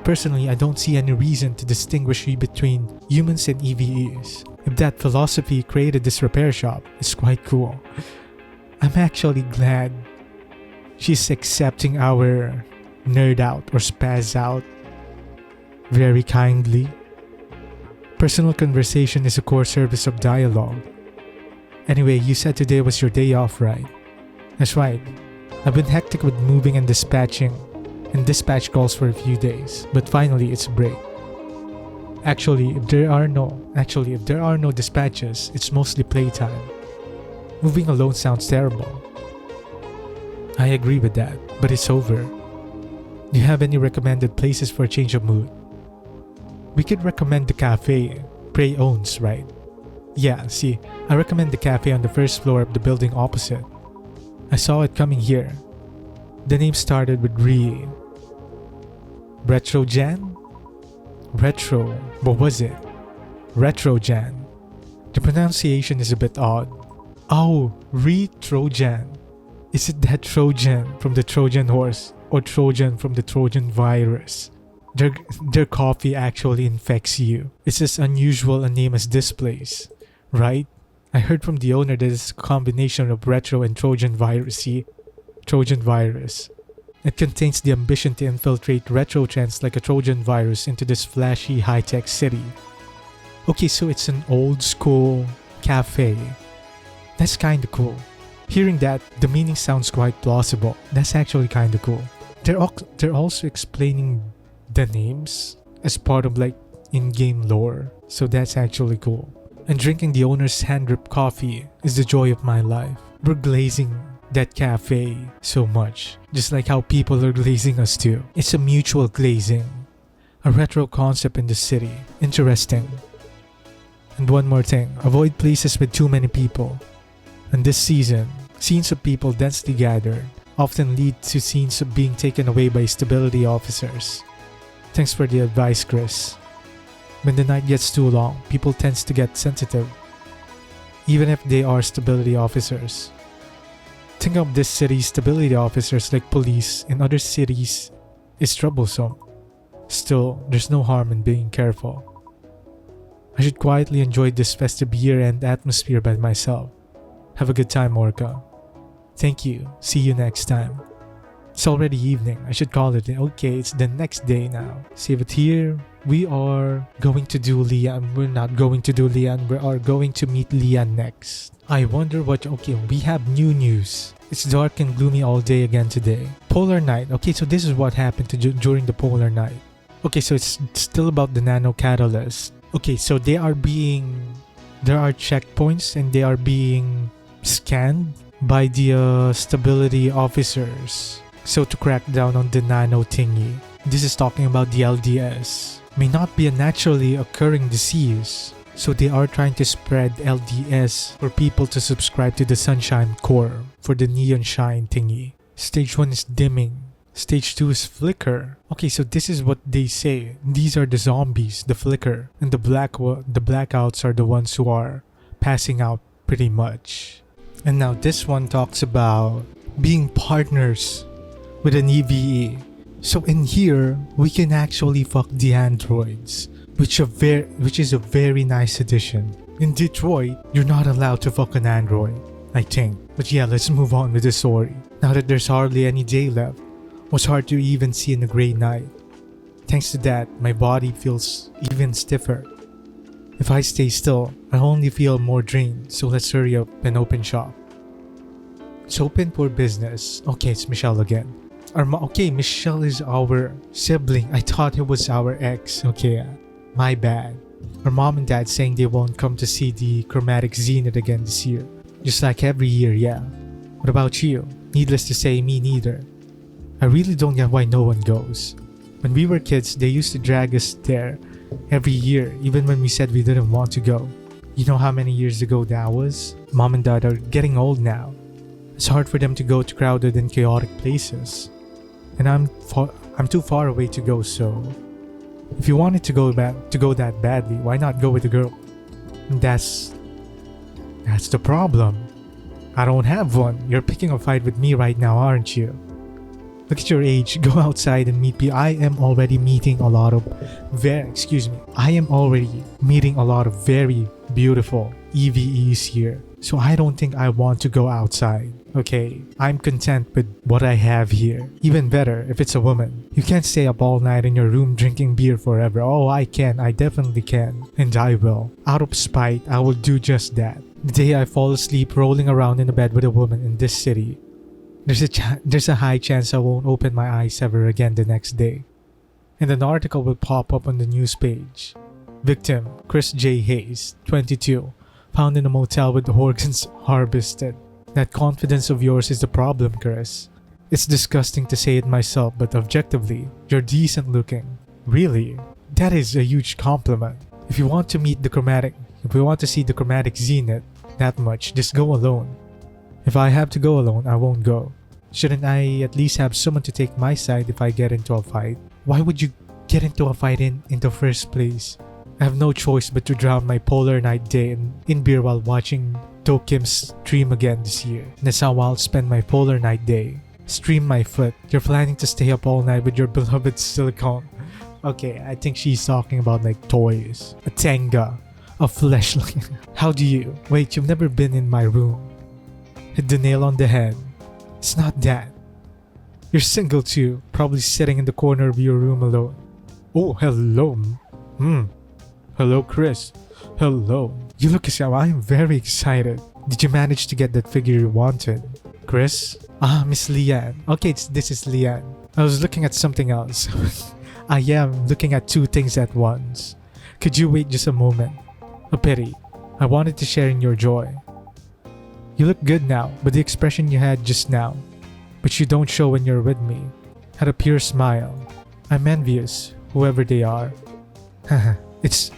Personally, I don't see any reason to distinguish between humans and EVEs. If that philosophy created this repair shop, it's quite cool. I'm actually glad she's accepting our nerd out or spaz out very kindly. Personal conversation is a core service of dialogue. Anyway, you said today was your day off, right? That's right. I've been hectic with moving and dispatching and dispatch calls for a few days, but finally it's a break. Actually, if there are no dispatches, it's mostly playtime. Moving alone sounds terrible. I agree with that, but it's over. Do you have any recommended places for a change of mood? We could recommend the cafe Prey owns, right? Yeah, see, I recommend the cafe on the first floor of the building opposite. I saw it coming here. The name started with Re. Retrojan? Retro, what was it? Retrojan. The pronunciation is a bit odd. Oh, Re-Trojan. Is it that Trojan from the Trojan horse or Trojan from the Trojan virus? Their coffee actually infects you. It's as unusual a name as this place, right? I heard from the owner that it's a combination of retro and Trojan virus. See? Trojan virus. It contains the ambition to infiltrate retro trends like a Trojan virus into this flashy high-tech city. Okay, so it's an old school cafe. That's kinda cool. Hearing that, the meaning sounds quite plausible. That's actually kinda cool. They're also explaining the names as part of like in-game lore, so that's actually cool. And drinking the owner's hand-drip coffee is the joy of my life. We're glazing that cafe so much, just like how people are glazing us too. It's a mutual glazing. A retro concept in the city. Interesting. And one more thing, avoid places with too many people. And this season, scenes of people densely gathered often lead to scenes of being taken away by stability officers. Thanks for the advice, Chris. When the night gets too long, people tend to get sensitive, even if they are stability officers. Think of this city's stability officers like police in other cities is troublesome. Still, there's no harm in being careful. I should quietly enjoy this festive year-end atmosphere by myself. Have a good time, Orca. Thank you. See you next time. It's already evening. I should call it. Okay, it's the next day now. Save it here. We are going to do Leanne. We're not going to do Leanne. We are going to meet Leanne next. I wonder what... Okay, we have new news. It's dark and gloomy all day again today. Polar night. Okay, so this is what happened during the polar night. Okay, so it's still about the nano catalyst. Okay, so there are checkpoints and they are being scanned by the stability officers. So to crack down on the nano thingy. This is talking about the LDS. May not be a naturally occurring disease. So they are trying to spread LDS for people to subscribe to the Sunshine Core for the neon shine thingy. Stage 1 is dimming. Stage 2 is flicker. Okay, so this is what they say. These are the zombies, the flicker. And the blackouts are the ones who are passing out pretty much. And now this one talks about being partners with an EVE. So in here, we can actually fuck the androids, which is a very nice addition. In Detroit, you're not allowed to fuck an android, I think. But yeah, let's move on with the story. Now that there's hardly any day left, it was hard to even see in a gray night. Thanks to that, my body feels even stiffer. If I stay still, I only feel more drained, so let's hurry up and open shop. It's open for business. Okay, it's Michelle again. Okay, Michelle is our sibling. I thought it was our ex. Okay, my bad. Her mom and dad saying they won't come to see the chromatic zenith again this year. Just like every year, yeah. What about you? Needless to say, me neither. I really don't get why no one goes. When we were kids, they used to drag us there every year, even when we said we didn't want to go. You know how many years ago that was? Mom and dad are getting old now. It's hard for them to go to crowded and chaotic places. And I'm too far away to go, so if you wanted to go that badly, why not go with a girl? And that's the problem. I don't have one. You're picking a fight with me right now, aren't you? Look at your age. Go outside and meet me. I am already meeting a lot of very beautiful EVEs here. So I don't think I want to go outside. Okay, I'm content with what I have here. Even better if it's a woman. You can't stay up all night in your room drinking beer forever. Oh, I can. I definitely can. And I will. Out of spite, I will do just that. The day I fall asleep rolling around in a bed with a woman in this city, there's a high chance I won't open my eyes ever again the next day. And an article will pop up on the news page. Victim, Chris J. Hayes, 22, found in a motel with organs harvested. That confidence of yours is the problem, Chris. It's disgusting to say it myself, but objectively, you're decent looking. Really? That is a huge compliment. If you want to see the chromatic zenith that much, just go alone. If I have to go alone, I won't go. Shouldn't I at least have someone to take my side if I get into a fight? Why would you get into a fight in the first place? I have no choice but to drown my polar night day in beer while watching Do Kim's stream again this year. And that's how I'll spend my polar night day. Stream my foot. You're planning to stay up all night with your beloved silicone. Okay, I think she's talking about like toys. A Tenga. A fleshlight. How do you? Wait, you've never been in my room. Hit the nail on the head. It's not that. You're single too. Probably sitting in the corner of your room alone. Oh, hello. Hello, Chris. Hello. You look as if I'm very excited. Did you manage to get that figure you wanted? Chris? Miss Leanne. Okay, this is Leanne. I was looking at something else. I am looking at two things at once. Could you wait just a moment? A pity. I wanted to share in your joy. You look good now, but the expression you had just now, which you don't show when you're with me, had a pure smile. I'm envious, whoever they are. It's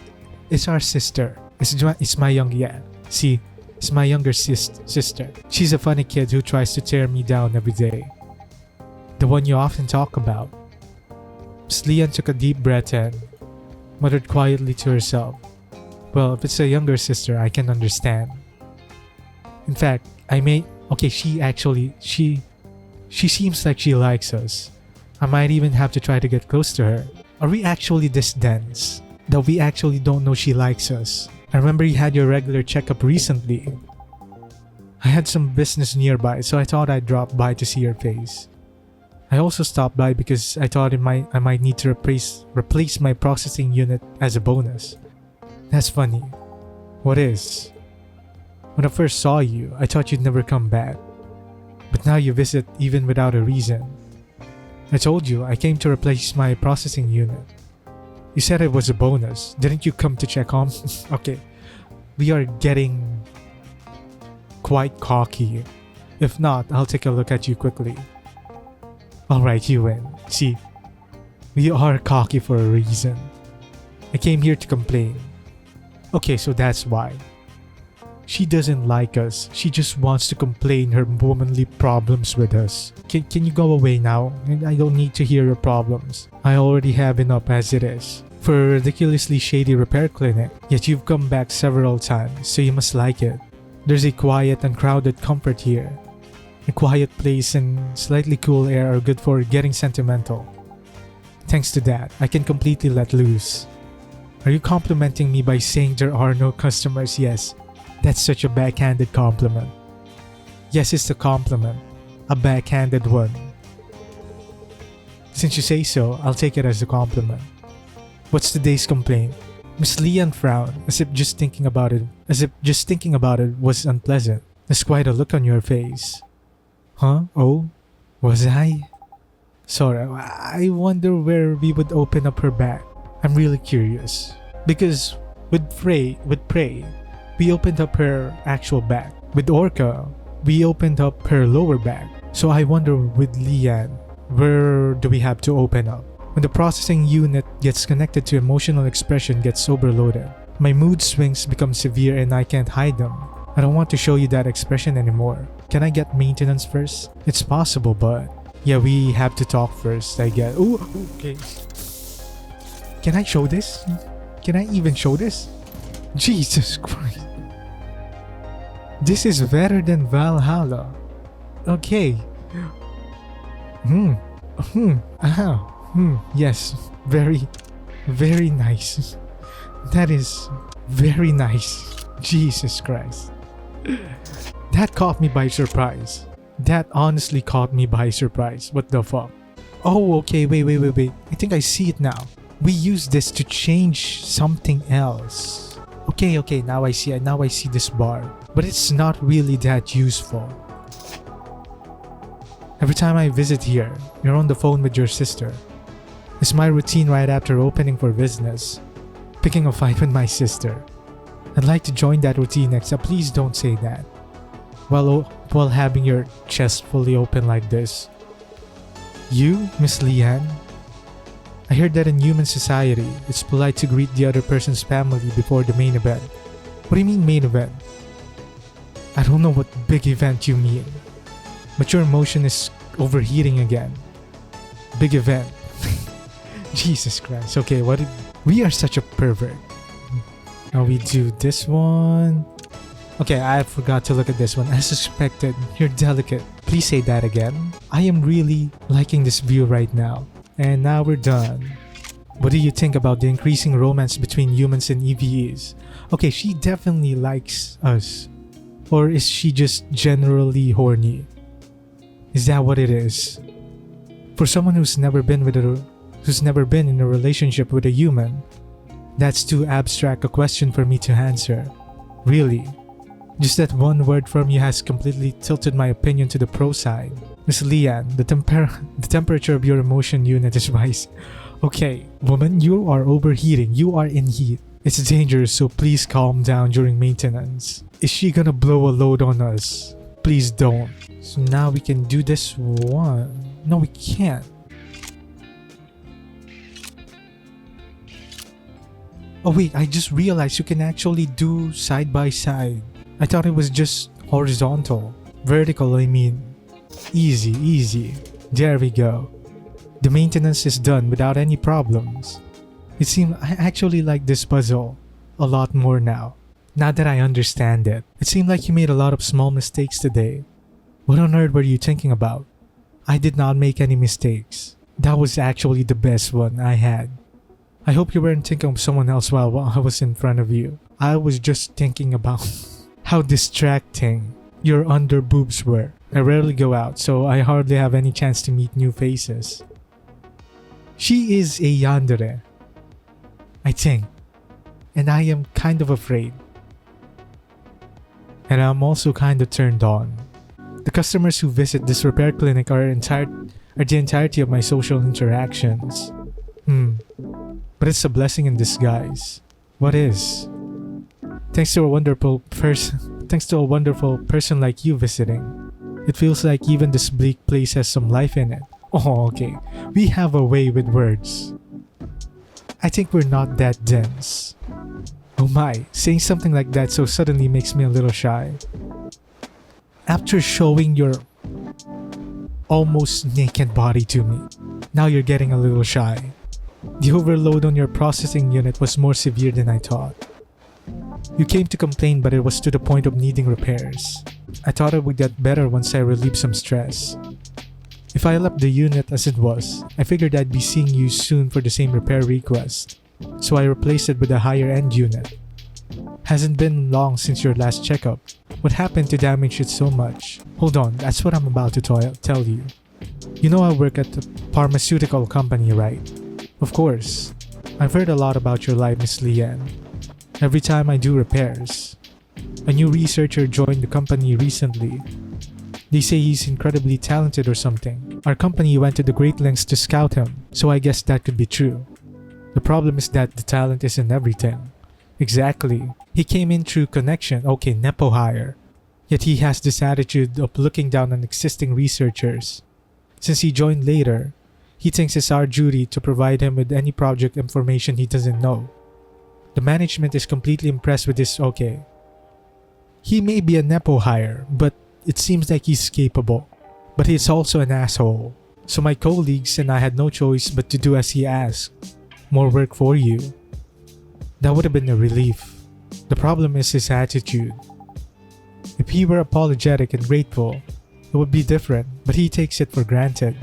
our sister. It's my younger sister. She's a funny kid who tries to tear me down every day. The one you often talk about. Miss Leanne took a deep breath and muttered quietly to herself. Well, if it's a younger sister, I can understand. In fact, she seems like she likes us. I might even have to try to get close to her. Are we actually this dense that we actually don't know she likes us? I remember you had your regular checkup recently. I had some business nearby, so I thought I'd drop by to see your face. I also stopped by because I thought I might need to replace my processing unit as a bonus. That's funny. What is? When I first saw you, I thought you'd never come back. But now you visit even without a reason. I told you I came to replace my processing unit. You said it was a bonus. Didn't you come to check on? Okay, we are getting quite cocky. If not, I'll take a look at you quickly. Alright, you win. See, we are cocky for a reason. I came here to complain. Okay, so that's why. She doesn't like us. She just wants to complain her womanly problems with us. Can you go away now? I don't need to hear your problems. I already have enough as it is. For a ridiculously shady repair clinic, yet you've come back several times, so you must like it. There's a quiet and crowded comfort here. A quiet place and slightly cool air are good for getting sentimental. Thanks to that, I can completely let loose. Are you complimenting me by saying there are no customers? Yes. That's such a backhanded compliment. Yes, it's a compliment. A backhanded one. Since you say so, I'll take it as a compliment. What's today's complaint? Miss Leanne frowned, as if just thinking about it was unpleasant. There's quite a look on your face. Huh? Oh? Was I? Sorry, I wonder where we would open up her back. I'm really curious. Because with Prey, we opened up her actual back. With Orca, we opened up her lower back. So I wonder with Leanne, where do we have to open up? When the processing unit gets connected to emotional expression gets overloaded, my mood swings become severe and I can't hide them. I don't want to show you that expression anymore. Can I get maintenance first? It's possible, but yeah, we have to talk first, I guess. Ooh, okay. Can I show this? Can I even show this? Jesus Christ. This is better than Valhalla. Okay. Yes. Very, very nice. That is very nice. Jesus Christ. That caught me by surprise. That honestly caught me by surprise. What the fuck? Oh, okay. Wait. I think I see it now. We use this to change something else. Okay. Now I see it. Now I see this bar. But it's not really that useful. Every time I visit here, you're on the phone with your sister. It's my routine right after opening for business. Picking a fight with my sister. I'd like to join that routine except please don't say that. While having your chest fully open like this. You, Miss Leanne? I heard that in human society, it's polite to greet the other person's family before the main event. What do you mean main event? I don't know what big event you mean. But your emotion is overheating again. Big event. Jesus Christ. Okay, we are such a pervert. Now we do this one. Okay, I forgot to look at this one. As expected, you're delicate. Please say that again. I am really liking this view right now. And now we're done. What do you think about the increasing romance between humans and EVEs? Okay, she definitely likes us. Or is she just generally horny? Is that what it is? For someone who's never been in a relationship with a human, that's too abstract a question for me to answer. Really. Just that one word from you has completely tilted my opinion to the pro side. Miss Leanne, the temperature of your emotion unit is rising. Okay, woman, you are overheating. You are in heat. It's dangerous, so please calm down during maintenance. Is she gonna blow a load on us? Please don't. So now we can do this one. No, we can't. Oh wait, I just realized you can actually do side by side. I thought it was just horizontal. Vertical, I mean. Easy. There we go. The maintenance is done without any problems. It seems I actually like this puzzle a lot more now. Now that I understand it. It seemed like you made a lot of small mistakes today. What on earth were you thinking about? I did not make any mistakes. That was actually the best one I had. I hope you weren't thinking of someone else while I was in front of you. I was just thinking about how distracting your under boobs were. I rarely go out, so I hardly have any chance to meet new faces. She is a yandere, I think, and I am kind of afraid. And I'm also kind of turned on. The customers who visit this repair clinic are the entirety of my social interactions. But it's a blessing in disguise. What is? Thanks to a wonderful person like you visiting. It feels like even this bleak place has some life in it. Oh, okay. We have a way with words. I think we're not that dense. Oh my, saying something like that so suddenly makes me a little shy. After showing your almost naked body to me, now you're getting a little shy. The overload on your processing unit was more severe than I thought. You came to complain, but it was to the point of needing repairs. I thought it would get better once I relieved some stress. If I left the unit as it was, I figured I'd be seeing you soon for the same repair request, so I replaced it with a higher end unit. Hasn't been long since your last checkup. What happened to damage it so much? Hold on, that's what I'm about to tell you. You know I work at a pharmaceutical company, right? Of course. I've heard a lot about your life, Miss Leanne. Every time I do repairs. A new researcher joined the company recently. They say he's incredibly talented or something. Our company went to the great lengths to scout him, so I guess that could be true. The problem is that the talent isn't everything. Exactly. He came in through connection, okay, nepo hire. Yet he has this attitude of looking down on existing researchers. Since he joined later, he thinks it's our duty to provide him with any project information he doesn't know. The management is completely impressed with this, okay. He may be a nepo hire, but it seems like he's capable. But he's also an asshole. So my colleagues and I had no choice but to do as he asked. More work for you. That would have been a relief. The problem is his attitude. If he were apologetic and grateful, it would be different, but he takes it for granted.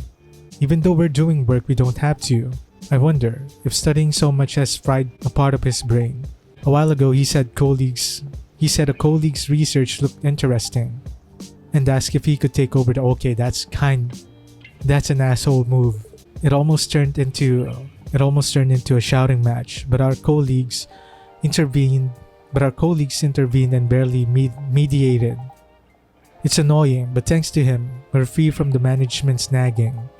Even though we're doing work we don't have to, I wonder if studying so much has fried a part of his brain. A while ago he said a colleague's research looked interesting and asked if he could take over the okay, that's an asshole move. It almost turned into a shouting match, but our colleagues intervened and barely mediated. It's annoying, but thanks to him, we're free from the management's nagging,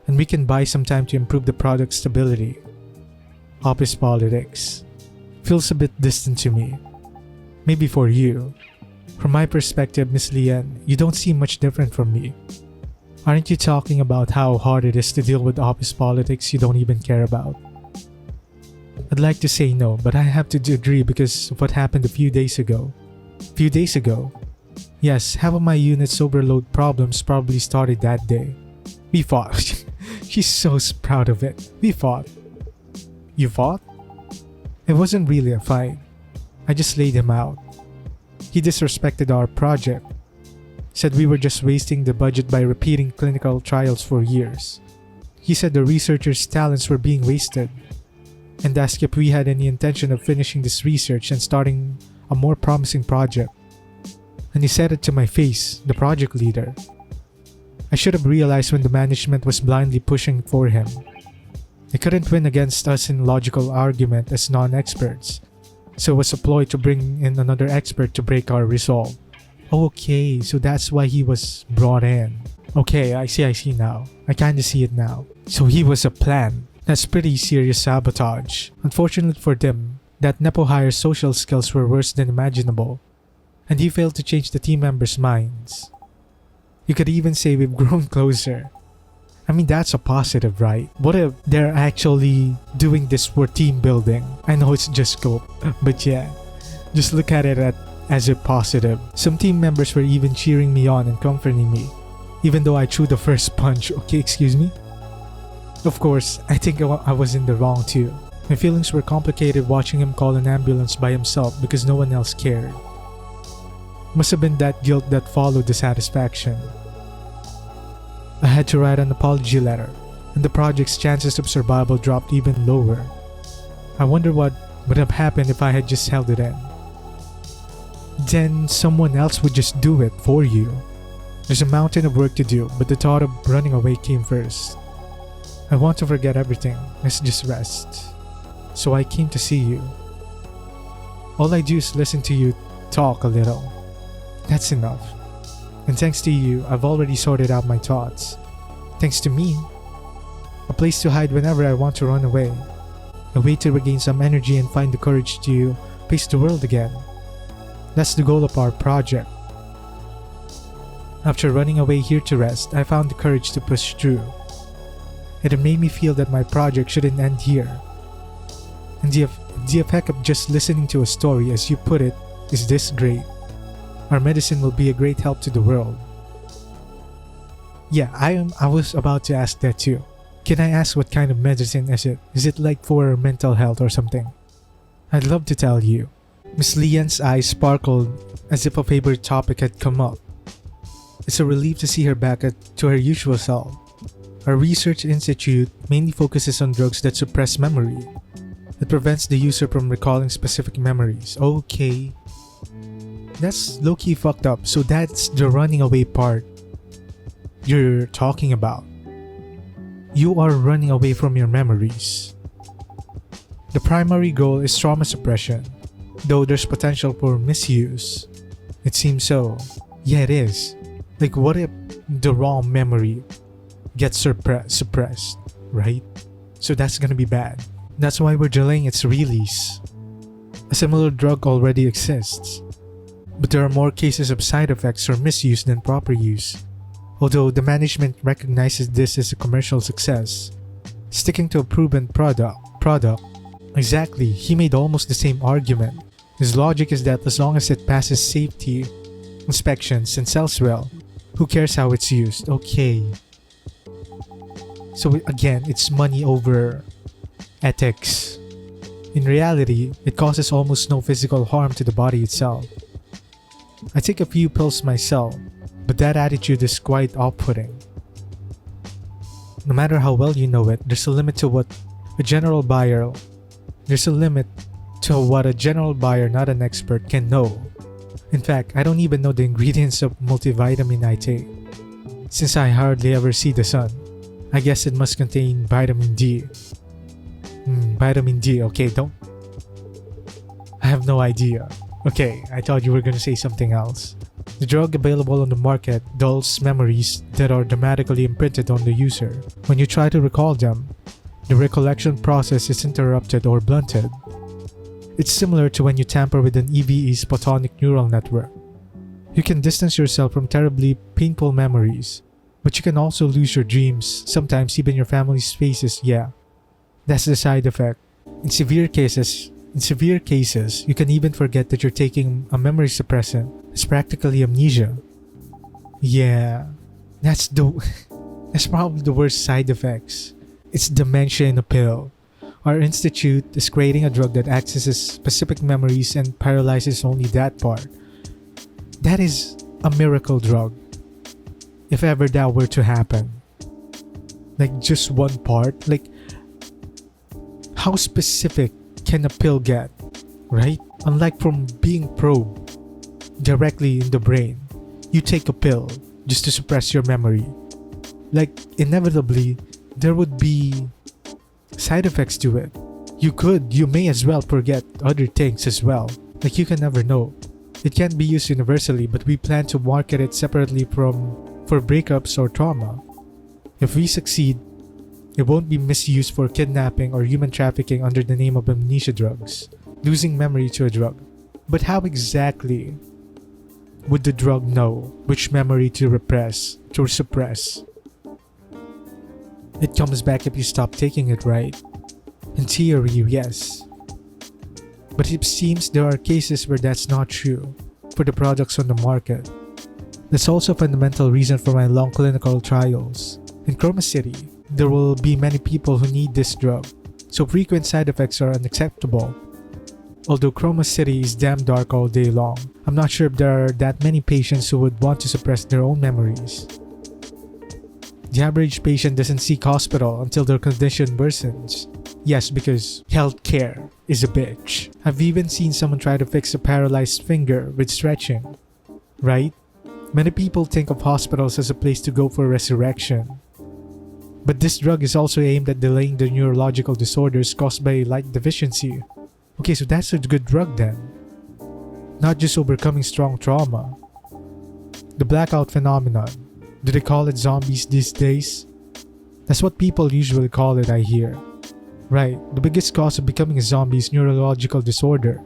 and we can buy some time to improve the product stability. Office politics feels a bit distant to me. Maybe for you. From my perspective, Miss Lian, you don't seem much different from me. Aren't you talking about how hard it is to deal with office politics you don't even care about? I'd like to say no, but I have to agree because of what happened a few days ago. Yes, half of my unit's overload problems probably started that day. We fought. She's so proud of it. We fought. You fought? It wasn't really a fight. I just laid him out. He disrespected our project. Said we were just wasting the budget by repeating clinical trials for years. He said the researchers' talents were being wasted, and asked if we had any intention of finishing this research and starting a more promising project. And he said it to my face, the project leader. I should have realized when the management was blindly pushing for him. They couldn't win against us in logical argument as non-experts, so it was a ploy to bring in another expert to break our resolve. Okay, so that's why he was brought in. Okay, I see now. I kinda see it now. So he was a plan. That's pretty serious sabotage. Unfortunately for them, that nepo hire's social skills were worse than imaginable, and he failed to change the team members' minds. You could even say we've grown closer. I mean, that's a positive, right? What if they're actually doing this for team building? I know it's just scope, but yeah, just look at it as a positive. Some team members were even cheering me on and comforting me, even though I threw the first punch. Okay, excuse me? Of course, I think I was in the wrong too. My feelings were complicated watching him call an ambulance by himself because no one else cared. Must have been that guilt that followed the satisfaction. I had to write an apology letter, and the project's chances of survival dropped even lower. I wonder what would have happened if I had just held it in. Then someone else would just do it for you. There's a mountain of work to do, but the thought of running away came first. I want to forget everything. Let's just rest. So I came to see you. All I do is listen to you talk a little. That's enough. And thanks to you, I've already sorted out my thoughts. Thanks to me. A place to hide whenever I want to run away. A way to regain some energy and find the courage to face the world again. That's the goal of our project. After running away here to rest, I found the courage to push through. It made me feel that my project shouldn't end here. And the effect of just listening to a story, as you put it, is this great. Our medicine will be a great help to the world. Yeah, I was about to ask that too. Can I ask what kind of medicine is it? Is it like for mental health or something? I'd love to tell you. Miss Lian's eyes sparkled as if a favorite topic had come up. It's a relief to see her back to her usual self. Our research institute mainly focuses on drugs that suppress memory. It prevents the user from recalling specific memories. Okay. That's low-key fucked up. So that's the running away part you're talking about. You are running away from your memories. The primary goal is trauma suppression, though there's potential for misuse. It seems so. Yeah, it is. Like, what if the raw memory gets suppressed, right? So that's gonna be bad. That's why we're delaying its release. A similar drug already exists, but there are more cases of side effects or misuse than proper use. Although the management recognizes this as a commercial success, sticking to a proven product. Exactly, he made almost the same argument. His logic is that as long as it passes safety inspections and sells well, who cares how it's used? Okay. So again, it's money over ethics. In reality, it causes almost no physical harm to the body itself. I take a few pills myself, but that attitude is quite off-putting. No matter how well you know it, there's a limit to what a general buyer, not an expert, can know. In fact, I don't even know the ingredients of multivitamin I take. Since I hardly ever see the sun, I guess it must contain vitamin D. Vitamin D, okay, I have no idea. Okay, I thought you were gonna say something else. The drug available on the market dulls memories that are dramatically imprinted on the user. When you try to recall them, the recollection process is interrupted or blunted. It's similar to when you tamper with an EVE's photonic neural network. You can distance yourself from terribly painful memories, but you can also lose your dreams, sometimes even your family's faces. Yeah, that's the side effect. In severe cases, you can even forget that you're taking a memory suppressant. It's practically amnesia. Yeah, that's probably the worst side effects. It's dementia in a pill. Our institute is creating a drug that accesses specific memories and paralyzes only that part. That is a miracle drug. If ever that were to happen. Like just one part. Like, how specific can a pill get, right? Unlike from being probed directly in the brain, you take a pill just to suppress your memory. Like, inevitably, there would be side effects to it. You may as well forget other things as well. Like, you can never know. It can't be used universally, but we plan to market it separately for breakups or trauma. If we succeed, it won't be misused for kidnapping or human trafficking under the name of amnesia drugs, losing memory to a drug. But how exactly would the drug know which memory to suppress? It comes back if you stop taking it, right? In theory, yes. But it seems there are cases where that's not true for the products on the market. That's also a fundamental reason for my long clinical trials. In Chroma City, there will be many people who need this drug, so frequent side effects are unacceptable. Although Chroma City is damn dark all day long, I'm not sure if there are that many patients who would want to suppress their own memories. The average patient doesn't seek hospital until their condition worsens. Yes, because healthcare is a bitch. I've even seen someone try to fix a paralyzed finger with stretching. Right? Many people think of hospitals as a place to go for resurrection. But this drug is also aimed at delaying the neurological disorders caused by light deficiency. Okay, so that's a good drug then. Not just overcoming strong trauma. The blackout phenomenon. Do they call it zombies these days? That's what people usually call it, I hear. Right, the biggest cause of becoming a zombie is neurological disorder.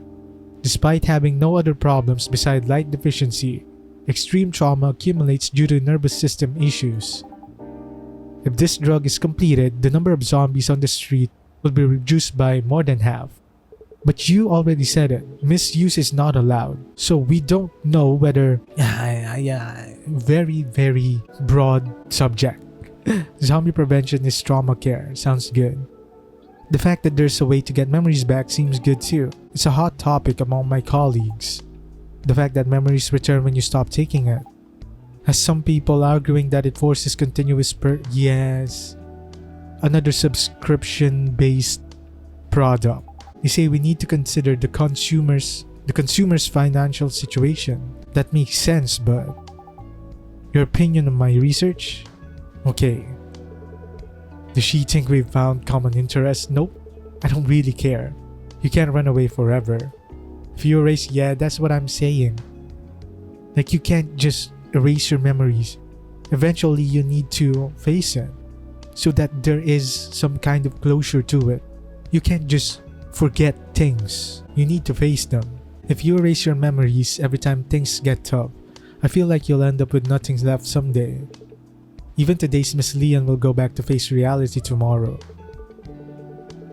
Despite having no other problems beside light deficiency, extreme trauma accumulates due to nervous system issues. If this drug is completed, the number of zombies on the street will be reduced by more than half. But you already said it, misuse is not allowed. So we don't know whether... Very, very broad subject. Zombie prevention is trauma care, sounds good. The fact that there's a way to get memories back seems good too. It's a hot topic among my colleagues. The fact that memories return when you stop taking it. Has some people arguing that it forces continuous Yes. Another subscription-based product. They say we need to consider the consumer's financial situation. That makes sense, but your opinion on my research? Okay. Does she think we've found common interest? Nope. I don't really care. You can't run away forever. If you erase, yeah, that's what I'm saying. Like, you can't just erase your memories, eventually you need to face it so that there is some kind of closure to it. You can't just forget things. You need to face them. If you erase your memories every time things get tough, I feel like you'll end up with nothing left someday. Even today's Miss Leon will go back to face reality tomorrow.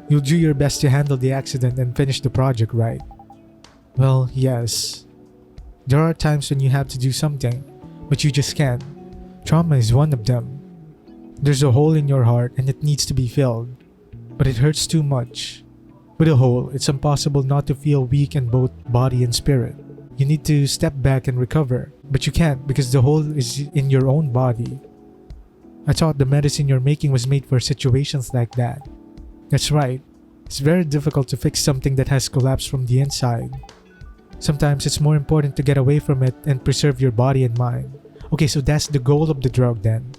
You'll do your best to handle the accident and finish the project, right? Well, yes. There are times when you have to do something, but you just can't. Trauma is one of them. There's a hole in your heart and it needs to be filled, but it hurts too much. With a hole, it's impossible not to feel weak in both body and spirit. You need to step back and recover, but you can't because the hole is in your own body. I thought the medicine you're making was made for situations like that. That's right. It's very difficult to fix something that has collapsed from the inside. Sometimes it's more important to get away from it and preserve your body and mind. Okay, so that's the goal of the drug then.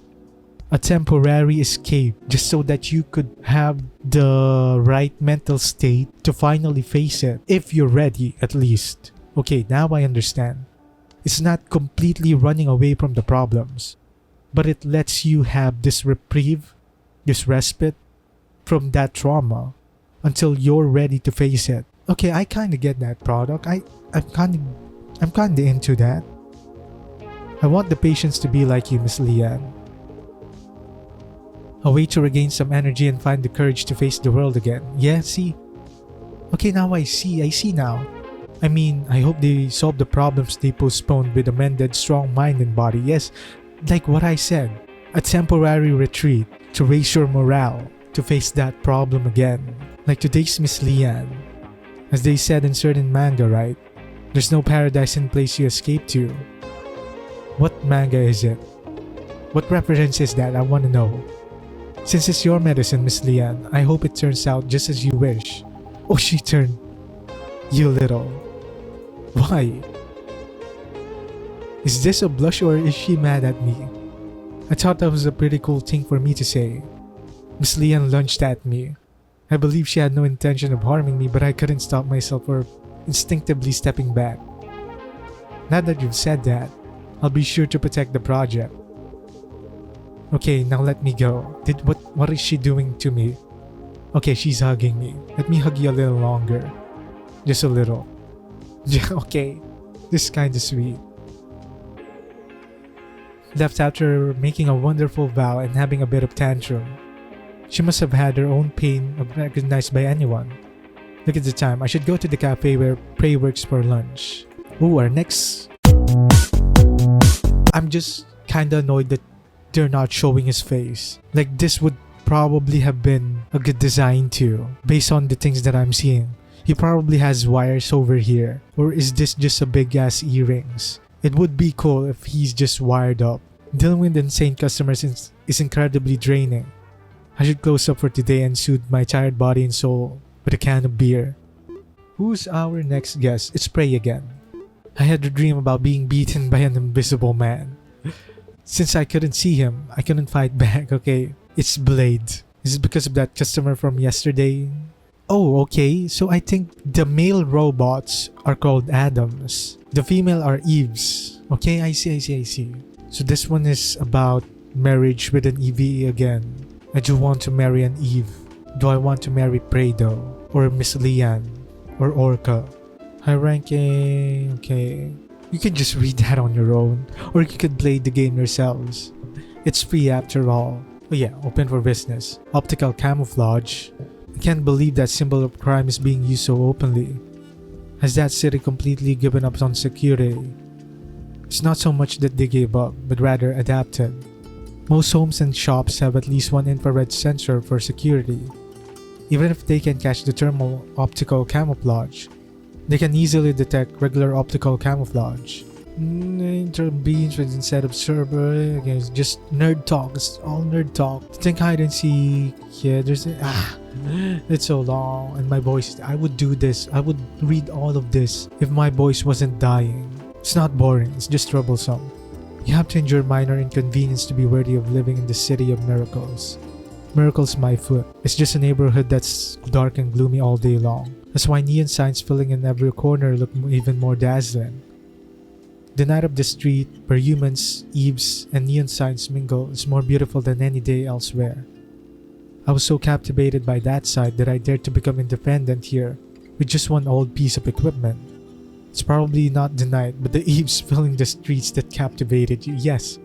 A temporary escape just so that you could have the right mental state to finally face it, if you're ready at least. Okay, now I understand. It's not completely running away from the problems, but it lets you have this reprieve, this respite from that trauma until you're ready to face it. Okay, I kind of get that product. I'm kind of into that. I want the patients to be like you, Miss Leanne. A way to regain some energy and find the courage to face the world again. Yeah, see? Okay, now I see now. I mean, I hope they solve the problems they postponed with a mended strong mind and body. Yes, like what I said. A temporary retreat to raise your morale to face that problem again. Like today's Miss Leanne. As they said in certain manga, right? There's no paradise in place you escape to. What manga is it? What reference is that? I want to know. Since it's your medicine, Miss Leanne, I hope it turns out just as you wish. Oh, she turned you little. Why? Is this a blush or is she mad at me? I thought that was a pretty cool thing for me to say. Miss Leanne lunged at me. I believe she had no intention of harming me, but I couldn't stop myself from instinctively stepping back. Now that you've said that, I'll be sure to protect the project. Okay, now let me go. What is she doing to me? Okay, she's hugging me. Let me hug you a little longer. Just a little. Okay, this is kinda sweet. Left after making a wonderful vow and having a bit of tantrum. She must have had her own pain recognized by anyone. Look at the time. I should go to the cafe where Prey works for lunch. Ooh, our next... I'm just kinda annoyed that they're not showing his face. Like, this would probably have been a good design too, based on the things that I'm seeing. He probably has wires over here. Or is this just a big ass earrings? It would be cool if he's just wired up. Dealing with insane customers is incredibly draining. I should close up for today and soothe my tired body and soul with a can of beer. Who's our next guest? It's Prey again. I had a dream about being beaten by an invisible man. Since I couldn't see him, I couldn't fight back, okay? It's Blade. Is it because of that customer from yesterday? Oh, okay. So I think the male robots are called Adams. The female are Eves. Okay, I see. So this one is about marriage with an EVE again. I do want to marry an Eve. Do I want to marry Prey though? Or Miss Leanne? Or Orca? High ranking... Okay. You can just read that on your own. Or you could play the game yourselves. It's free after all. Oh yeah, open for business. Optical camouflage. I can't believe that symbol of crime is being used so openly. Has that city completely given up on security? It's not so much that they gave up, but rather adapted. Most homes and shops have at least one infrared sensor for security. Even if they can catch the thermal optical camouflage, they can easily detect regular optical camouflage. Interbeams with instead of server. Okay, it's just nerd talk. It's all nerd talk. Think hide and seek. Yeah, there's it's so long. And my voice, I would do this. I would read all of this if my voice wasn't dying. It's not boring. It's just troublesome. You have to endure minor inconvenience to be worthy of living in the city of miracles. Miracles my foot. It's just a neighborhood that's dark and gloomy all day long. That's why neon signs filling in every corner look even more dazzling. The night of the street, where humans, eaves, and neon signs mingle, is more beautiful than any day elsewhere. I was so captivated by that sight that I dared to become independent here with just one old piece of equipment. It's probably not the night, but the eaves filling the streets that captivated you. Yes,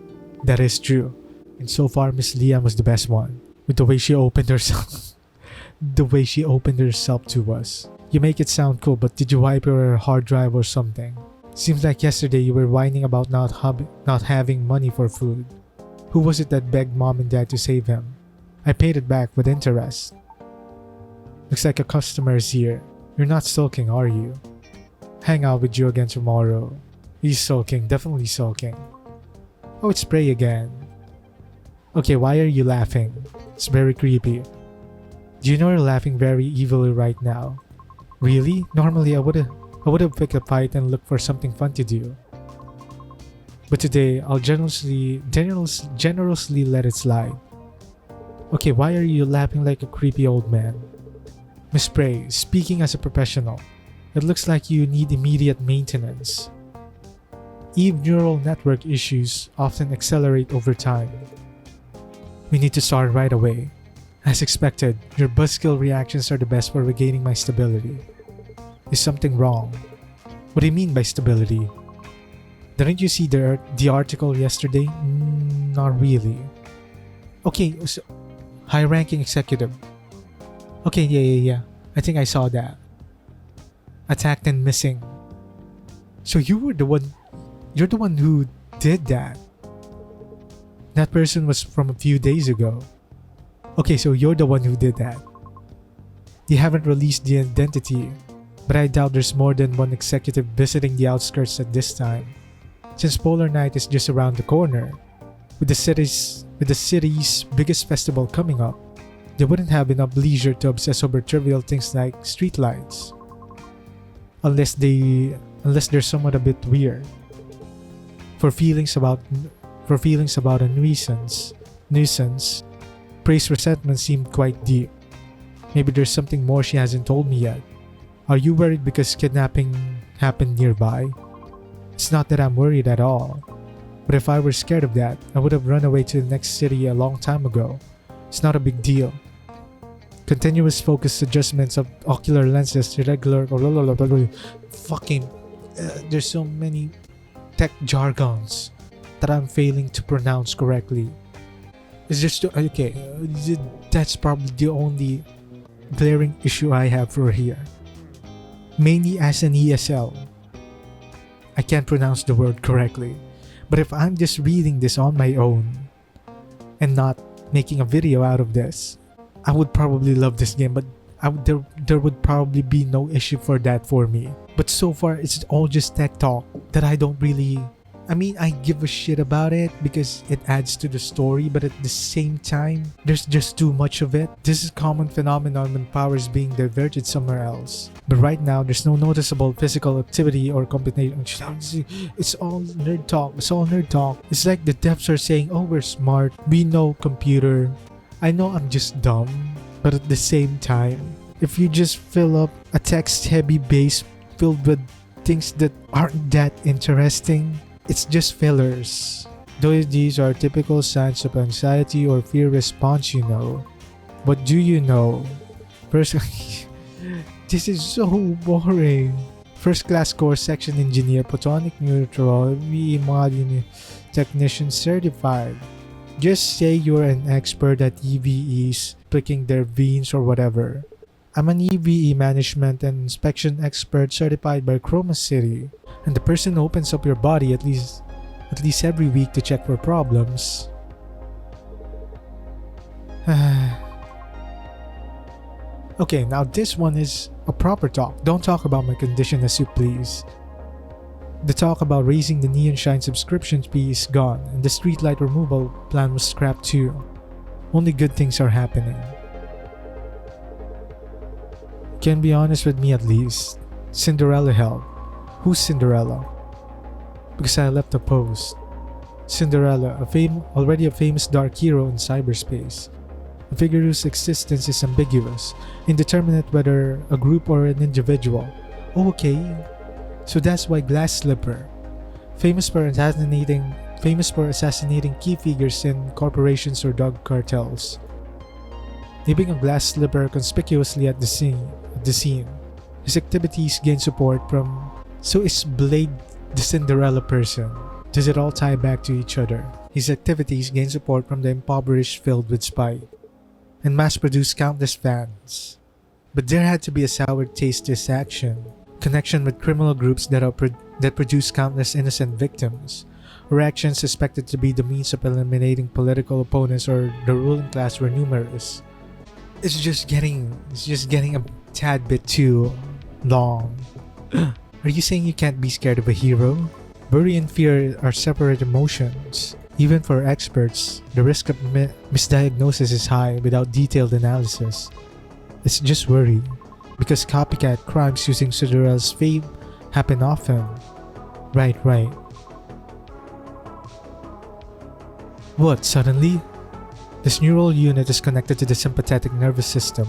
that is true. And so far, Miss Liam was the best one. With the way she opened herself. The way she opened herself to us. You make it sound cool, but did you wipe your hard drive or something? Seems like yesterday you were whining about not having money for food. Who was it that begged mom and dad to save him? I paid it back with interest. Looks like a customer is here. You're not sulking, are you? Hang out with you again tomorrow. He's sulking, definitely sulking. Oh, it's Prey again. Okay, why are you laughing? It's very creepy. Do you know you're laughing very evilly right now? Really? Normally I would have picked a fight and looked for something fun to do. But today, I'll generously let it slide. Okay, why are you laughing like a creepy old man? Miss Prey, speaking as a professional, it looks like you need immediate maintenance. Eve neural network issues often accelerate over time. We need to start right away. As expected, your buzzkill reactions are the best for regaining my stability. Is something wrong? What do you mean by stability? Didn't you see the article yesterday? Not really. Okay, so high-ranking executive. Okay, yeah. I think I saw that. Attacked and missing. So you're the one who did that. That person was from a few days ago. Okay, so you're the one who did that. They haven't released the identity, but I doubt there's more than one executive visiting the outskirts at this time. Since Polar Night is just around the corner, with the city's biggest festival coming up, they wouldn't have enough leisure to obsess over trivial things like streetlights. Unless they're somewhat a bit weird. For feelings about a nuisance, Prey's resentment seemed quite deep. Maybe there's something more she hasn't told me yet. Are you worried because kidnapping happened nearby? It's not that I'm worried at all. But if I were scared of that, I would have run away to the next city a long time ago. It's not a big deal. Continuous focus adjustments of ocular lenses, irregular... there's so many tech jargons that I'm failing to pronounce correctly. It's just... Okay, that's probably the only glaring issue I have for here. Mainly as an ESL. I can't pronounce the word correctly. But if I'm just reading this on my own and not making a video out of this, I would probably love this game, but there would probably be no issue for that for me. But so far, it's all just tech talk that I don't really... I mean, I give a shit about it because it adds to the story, but at the same time, there's just too much of it. This is a common phenomenon when power is being diverted somewhere else. But right now, there's no noticeable physical activity or combination. It's all nerd talk. It's like the devs are saying, oh, we're smart. We know computer. I know I'm just dumb. But at the same time, if you just fill up a text-heavy base filled with things that aren't that interesting, it's just fillers. Though these are typical signs of anxiety or fear response, you know. But do you know? This is so boring. First class core section engineer, photonic neutral, VE modeling technician certified. Just say you're an expert at EVEs, picking their veins or whatever. I'm an EVE management and inspection expert certified by Chroma City. And the person opens up your body at least every week to check for problems. Okay, now this one is a proper talk. Don't talk about my condition as you please. The talk about raising the Neon Shine subscription fee is gone, and the streetlight removal plan was scrapped too. Only good things are happening. Can be honest with me at least. Cinderella helped. Who's Cinderella? Because I left a post. Cinderella, already a famous dark hero in cyberspace. A figure whose existence is ambiguous, indeterminate whether a group or an individual. Oh, okay. So that's why Glass Slipper, famous for assassinating key figures in corporations or drug cartels, leaving a glass slipper conspicuously at the scene. His activities gain support from... So is Blade the Cinderella person? Does it all tie back to each other? His activities gain support from the impoverished filled with spite, and mass-produced countless fans. But there had to be a sour taste to his action. Connection with criminal groups that produce countless innocent victims, or actions suspected to be the means of eliminating political opponents or the ruling class were numerous. It's just getting a tad bit too long. Are you saying you can't be scared of a hero? Worry and fear are separate emotions. Even for experts, the risk of misdiagnosis is high without detailed analysis. It's just worry, because copycat crimes using Cinderella's fame happen often. Right. What, suddenly? This neural unit is connected to the sympathetic nervous system.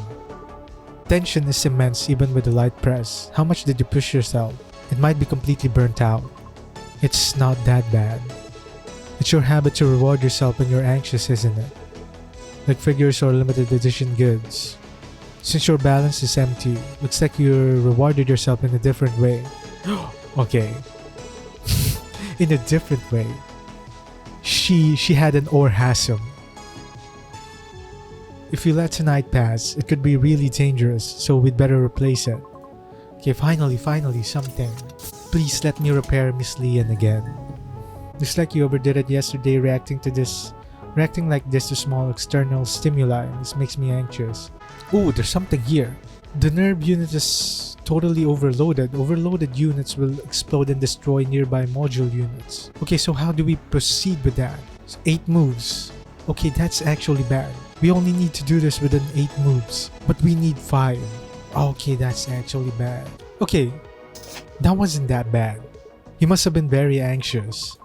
Tension is immense even with a light press. How much did you push yourself? It might be completely burnt out. It's not that bad. It's your habit to reward yourself when you're anxious, isn't it? Like figures or limited edition goods. Since your balance is empty, looks like you rewarded yourself in a different way. Okay. In a different way. She had an orgasm. If we let tonight pass, it could be really dangerous, so we'd better replace it. Okay, finally, something. Please let me repair Miss Lian again. Looks like you overdid it yesterday reacting like this to small external stimuli. This makes me anxious. Ooh, there's something here. The nerve unit is totally overloaded. Overloaded units will explode and destroy nearby module units. Okay, so how do we proceed with that? So 8 moves. Okay, that's actually bad. We only need to do this within 8 moves, but we need 5. Okay, that's actually bad. Okay, that wasn't that bad. You must have been very anxious.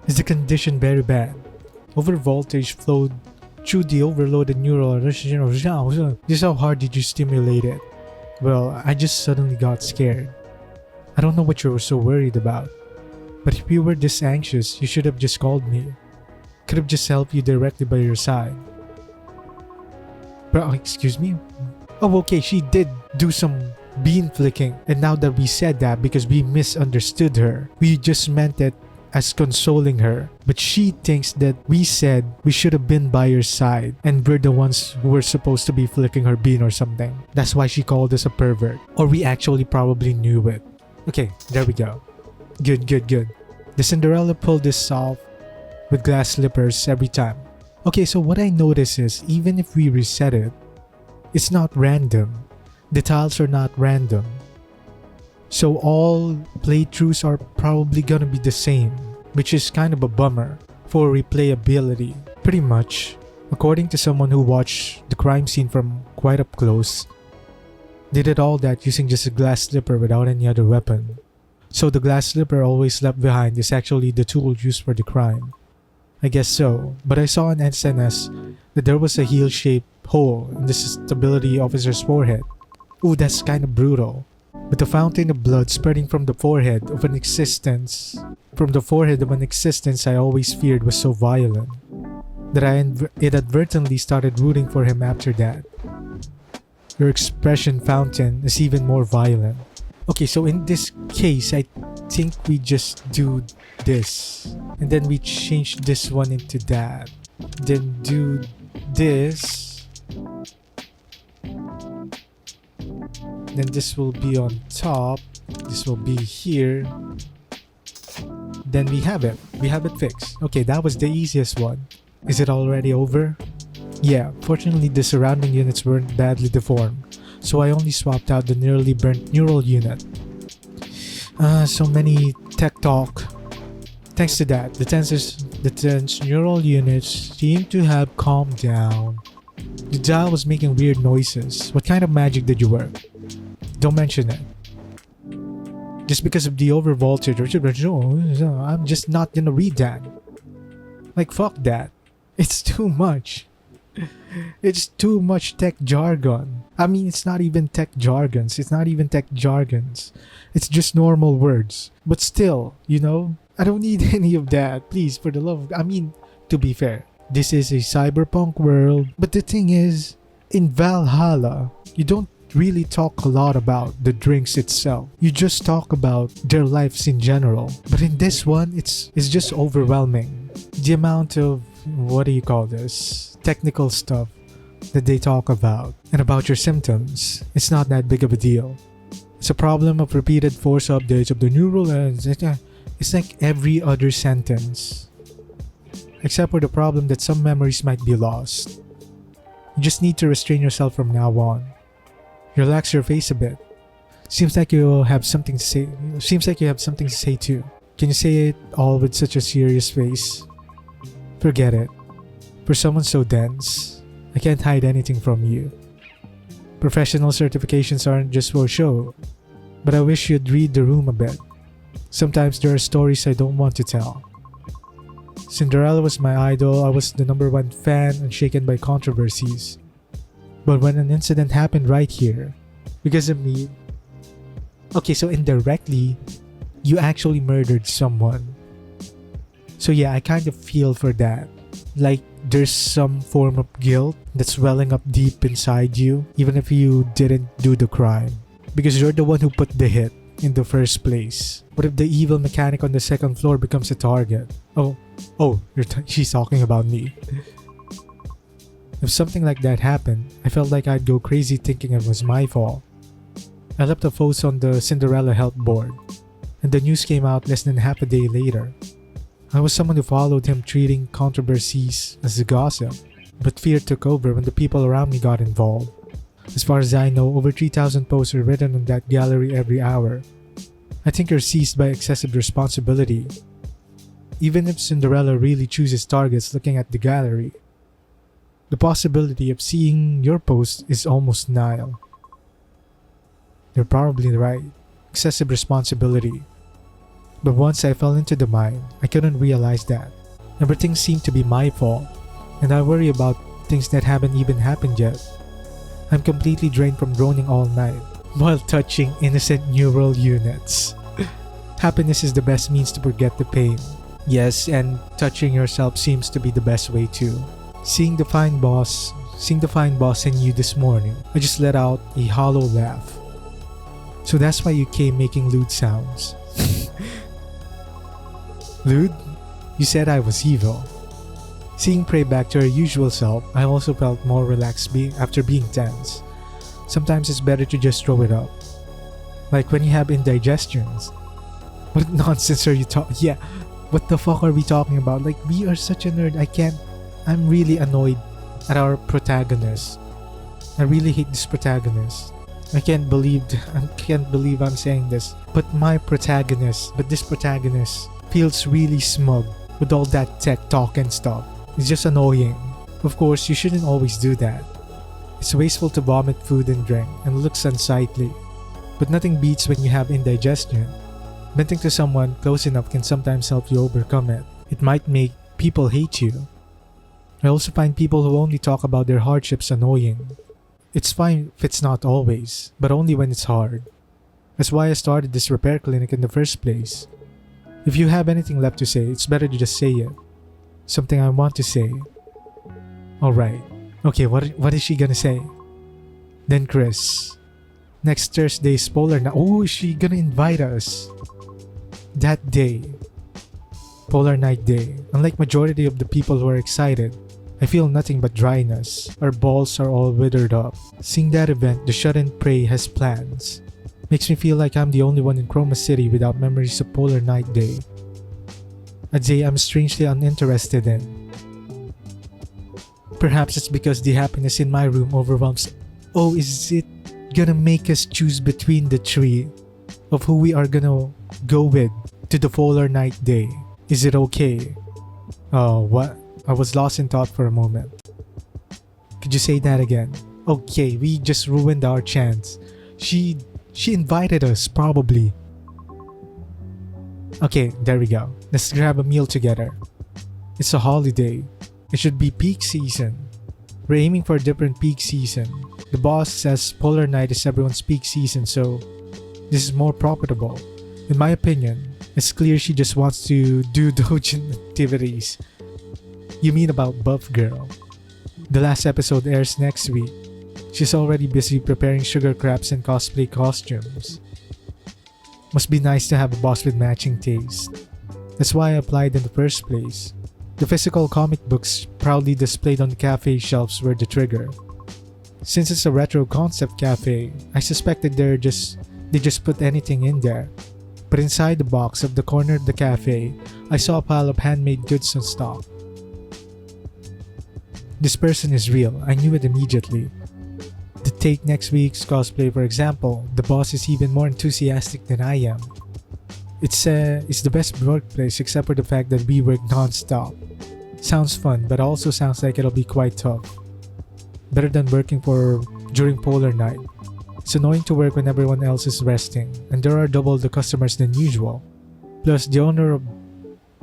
Is the condition very bad? Overvoltage flowed through the overloaded neural. Just how hard did you stimulate it? Well, I just suddenly got scared. I don't know what you were so worried about. But if you were this anxious, you should have just called me. Could have just helped you directly by your side. Bro, excuse me? Oh, okay, she did do some bean flicking. And now that we said that because we misunderstood her, we just meant it as consoling her. But she thinks that we said we should have been by her side and we're the ones who were supposed to be flicking her bean or something. That's why she called us a pervert. Or we actually probably knew it. Okay, there we go. Good. The Cinderella pulled this off with glass slippers every time. Okay, so what I notice is even if we reset it, it's not random. The tiles are not random. So all playthroughs are probably gonna be the same, which is kind of a bummer for replayability. Pretty much, according to someone who watched the crime scene from quite up close, they did all that using just a glass slipper without any other weapon. So the glass slipper always left behind is actually the tool used for the crime. I guess so, but I saw on SNS that there was a heel-shaped hole in the stability officer's forehead. Ooh, that's kinda brutal. But the fountain of blood spreading from the forehead of an existence I always feared was so violent that I inadvertently started rooting for him after that. Your expression fountain is even more violent. Okay, so in this case, I think we just do this. And then we change this one into that. Then do this. Then this will be on top. This will be here. Then we have it. We have it fixed. Okay, that was the easiest one. Is it already over? Yeah, fortunately the surrounding units weren't badly deformed, so I only swapped out the nearly burnt neural unit. So many tech talk. Thanks to that, the tense neural units seem to have calmed down. The dial was making weird noises. What kind of magic did you work? Don't mention it. Just because of the overvoltage, I'm just not gonna read that. Like, fuck that. It's too much. It's too much tech jargon. I mean, it's not even tech jargons. It's just normal words. But still, I don't need any of that. Please, for the love of... I mean, to be fair, this is a cyberpunk world. But the thing is, in Valhalla, you don't really talk a lot about the drinks itself. You just talk about their lives in general. But in this one, it's just overwhelming. The amount of, what do you call this, technical stuff that they talk about. And about your symptoms, it's not that big of a deal. It's a problem of repeated force updates of the neural ends. It's like every other sentence. Except for the problem that some memories might be lost. You just need to restrain yourself from now on. Relax your face a bit. Seems like you have something to say. Seems like you have something to say too. Can you say it all with such a serious face? Forget it. For someone so dense, I can't hide anything from you. Professional certifications aren't just for show, but I wish you'd read the room a bit. Sometimes there are stories I don't want to tell. Cinderella was my idol. I was the #1 fan and shaken by controversies. But when an incident happened right here, because of me... Okay, so indirectly, you actually murdered someone. So yeah, I kind of feel for that. Like, there's some form of guilt that's welling up deep inside you, even if you didn't do the crime. Because you're the one who put the hit in the first place. What if the evil mechanic on the second floor becomes a target? She's talking about me. If something like that happened, I felt like I'd go crazy thinking it was my fault. I left a post on the Cinderella health board, and the news came out less than half a day later. I was someone who followed him, treating controversies as a gossip, but fear took over when the people around me got involved. As far as I know, over 3,000 posts are written on that gallery every hour. I think you're seized by excessive responsibility. Even if Cinderella really chooses targets looking at the gallery, the possibility of seeing your post is almost nil. You're probably right. Excessive responsibility. But once I fell into the mine, I couldn't realize that. Everything seemed to be my fault, and I worry about things that haven't even happened yet. I'm completely drained from droning all night, while touching innocent neural units. Happiness is the best means to forget the pain. Yes, and touching yourself seems to be the best way too. Seeing the fine boss in you this morning, I just let out a hollow laugh. So that's why you came making lewd sounds. Lewd? You said I was evil. Seeing Prey back to her usual self, I also felt more relaxed after being tense. Sometimes it's better to just throw it up. Like when you have indigestions. What nonsense are you talking? Yeah, what the fuck are we talking about? Like, we are such a nerd. I'm really annoyed at our protagonist. I really hate this protagonist. I can't believe I'm saying this. But this protagonist feels really smug with all that tech talk and stuff. It's just annoying. Of course, you shouldn't always do that. It's wasteful to vomit food and drink and looks unsightly. But nothing beats when you have indigestion. Venting to someone close enough can sometimes help you overcome it. It might make people hate you. I also find people who only talk about their hardships annoying. It's fine if it's not always, but only when it's hard. That's why I started this repair clinic in the first place. If you have anything left to say, it's better to just say it. Something I want to say. Alright. Okay, what is she gonna say? Then Chris. Next Thursday is Polar Night. Oh, is she gonna invite us? That day. Polar Night Day. Unlike majority of the people who are excited, I feel nothing but dryness. Our balls are all withered up. Seeing that event, the shut-in Prey has plans. Makes me feel like I'm the only one in Chroma City without memories of Polar Night Day. A day I'm strangely uninterested in. Perhaps it's because the happiness in my room overwhelms. Oh, is it gonna make us choose between the three of who we are gonna go with to the Polar Night Day? Is it okay? Oh, what? I was lost in thought for a moment. Could you say that again? Okay, we just ruined our chance. She invited us, probably. Okay, there we go. Let's grab a meal together. It's a holiday. It should be peak season. We're aiming for a different peak season. The boss says Polar Night is everyone's peak season, so this is more profitable. In my opinion, It's clear she just wants to do doujin activities. You mean about Buff Girl? The last episode airs next week. She's already busy preparing sugar crabs and cosplay costumes. Must be nice to have a boss with matching taste. That's why I applied in the first place. The physical comic books proudly displayed on the cafe shelves were the trigger. Since it's a retro concept cafe, I suspected they just put anything in there. But inside the box of the corner of the cafe, I saw a pile of handmade goods on stock. This person is real, I knew it immediately. To take next week's cosplay for example, the boss is even more enthusiastic than I am. It's the best workplace except for the fact that we work non-stop. Sounds fun, but also sounds like it'll be quite tough. Better than working during polar night. It's annoying to work when everyone else is resting, and there are double the customers than usual. Plus, the owner of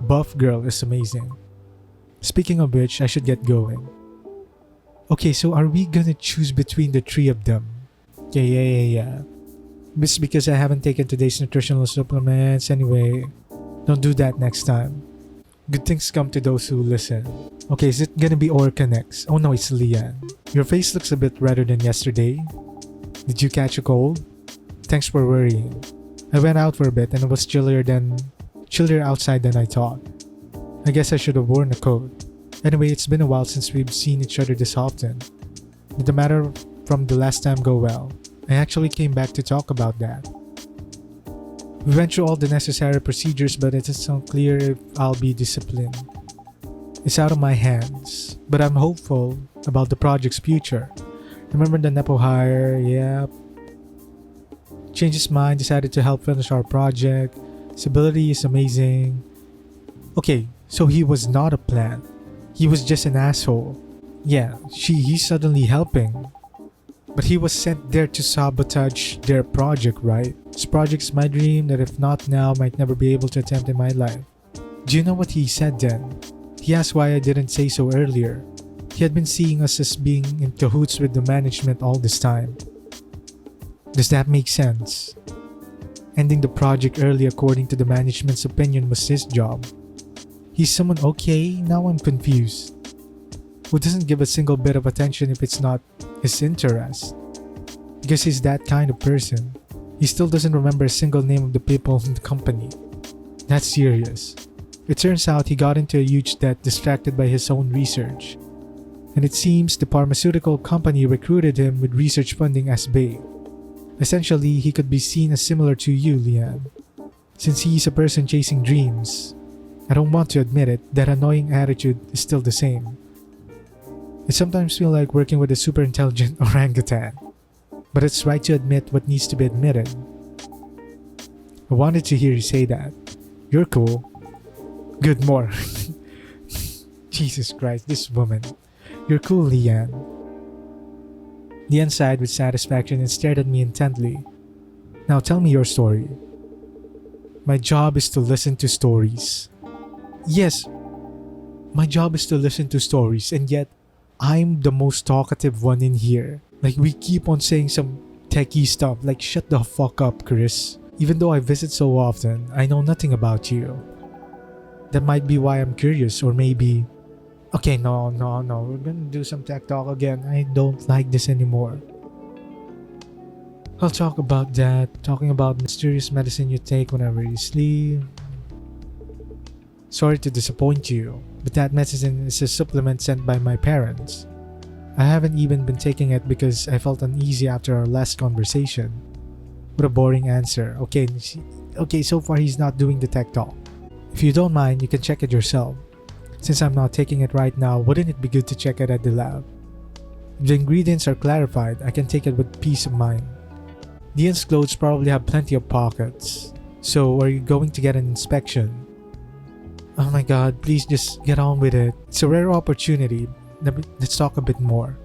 Buff Girl is amazing. Speaking of which, I should get going. Okay, so are we gonna choose between the three of them? Yeah. It's because I haven't taken today's nutritional supplements anyway. Don't do that next time. Good things come to those who listen. Okay, is it gonna be Orca next? Oh no, it's Leanne. Your face looks a bit redder than yesterday. Did you catch a cold? Thanks for worrying. I went out for a bit and it was chillier outside than I thought. I guess I should have worn a coat. Anyway, it's been a while since we've seen each other this often. Did the matter from the last time go well? I actually came back to talk about that. We went through all the necessary procedures, but it is unclear if I'll be disciplined. It's out of my hands, but I'm hopeful about the project's future. Remember the Nepo hire? Yep. Changed his mind, decided to help finish our project. His ability is amazing. Okay, so he was not a plant. He was just an asshole. Yeah, he's suddenly helping. But he was sent there to sabotage their project, right? This project's my dream that if not now, might never be able to attempt in my life. Do you know what he said then? He asked why I didn't say so earlier. He had been seeing us as being in cahoots with the management all this time. Does that make sense? Ending the project early according to the management's opinion was his job. He's someone okay? Now I'm confused. Who doesn't give a single bit of attention if it's not his interest? Because he's that kind of person. He still doesn't remember a single name of the people in the company. That's serious. It turns out he got into a huge debt distracted by his own research. And it seems the pharmaceutical company recruited him with research funding as bait. Essentially, he could be seen as similar to you, Leanne. Since he's a person chasing dreams, I don't want to admit it, that annoying attitude is still the same. I sometimes feel like working with a super intelligent orangutan, but it's right to admit what needs to be admitted. I wanted to hear you say that. You're cool. Good more. Jesus Christ, this woman. You're cool, Leanne. Leanne sighed with satisfaction and stared at me intently. Now tell me your story. My job is to listen to stories. Yes, my job is to listen to stories, and yet I'm the most talkative one in here. Like, we keep on saying some techie stuff, like shut the fuck up, Chris. Even though I visit so often, I know nothing about you. That might be why I'm curious, or maybe... Okay, no, we're gonna do some tech talk again. I don't like this anymore. I'll talk about that, talking about mysterious medicine you take whenever you sleep. Sorry to disappoint you, but that medicine is a supplement sent by my parents. I haven't even been taking it because I felt uneasy after our last conversation. What a boring answer. Okay, so far he's not doing the tech talk. If you don't mind, you can check it yourself. Since I'm not taking it right now, wouldn't it be good to check it at the lab? If the ingredients are clarified, I can take it with peace of mind. Dian's clothes probably have plenty of pockets. So, are you going to get an inspection? Oh my god, please just get on with it. It's a rare opportunity. Let's talk a bit more.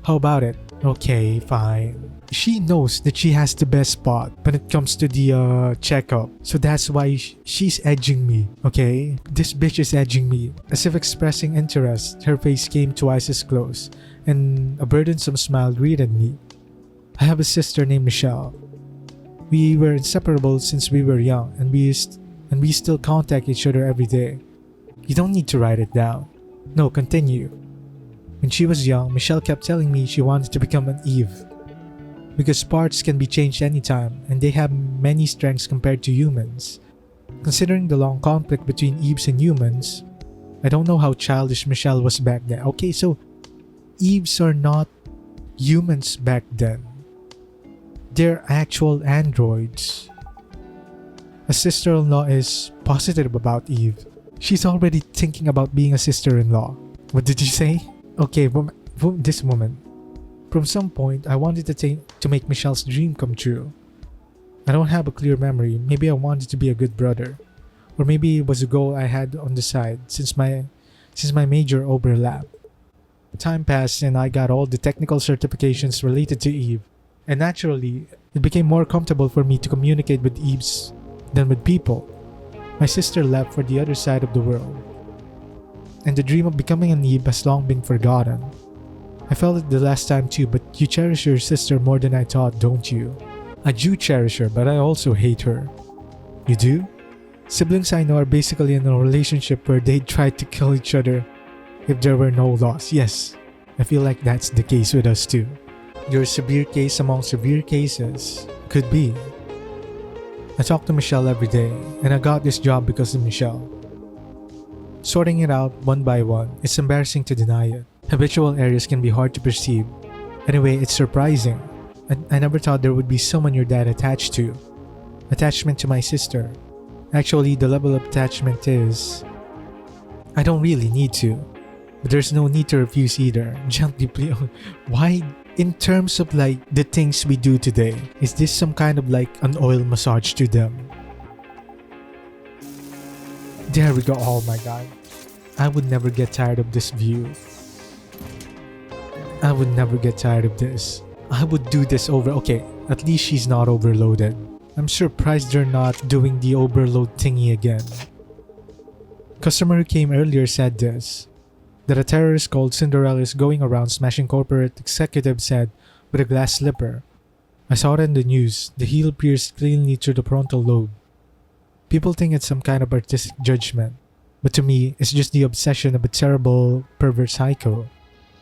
How about it? Okay, fine. She knows that she has the best spot when it comes to the checkup. So that's why she's edging me, okay? This bitch is edging me. As if expressing interest, her face came twice as close, and a burdensome smile greeted me. I have a sister named Michelle. We were inseparable since we were young, and we used and we still contact each other every day. You don't need to write it down. No, continue. When she was young, Michelle kept telling me she wanted to become an Eve. Because parts can be changed anytime, and they have many strengths compared to humans. Considering the long conflict between Eves and humans, I don't know how childish Michelle was back then. Okay, so Eves are not humans back then. They're actual androids. A sister-in-law is positive about Eve. She's already thinking about being a sister-in-law. What did you say? Okay, this woman. From some point, I wanted to make Michelle's dream come true. I don't have a clear memory. Maybe I wanted to be a good brother. Or maybe it was a goal I had on the side since my major overlapped. Time passed and I got all the technical certifications related to Eve. And naturally, it became more comfortable for me to communicate with Eves than with people. My sister left for the other side of the world. And the dream of becoming an Eve has long been forgotten. I felt it the last time too, but you cherish your sister more than I thought, don't you? I do cherish her, but I also hate her. You do? Siblings I know are basically in a relationship where they try to kill each other if there were no loss. Yes, I feel like that's the case with us too. You're a severe case among severe cases. Could be. I talk to Michelle every day, and I got this job because of Michelle. Sorting it out one by one, it's embarrassing to deny it. Habitual areas can be hard to perceive. Anyway, it's surprising. I never thought there would be someone your dad attached to. Attachment to my sister. Actually, the level of attachment is... I don't really need to. But there's no need to refuse either. Gently please. Why? In terms of like the things we do today, is this some kind of like an oil massage to them? There we go. Oh my god. I would never get tired of this view. I would never get tired of this. I would do this over. Okay, at least she's not overloaded. I'm surprised they're not doing the overload thingy again. Customer who came earlier said this. That a terrorist called Cinderella is going around smashing corporate executives' head with a glass slipper. I saw it in the news. The heel pierced cleanly through the frontal lobe. People think it's some kind of artistic judgment. But to me, it's just the obsession of a terrible pervert psycho.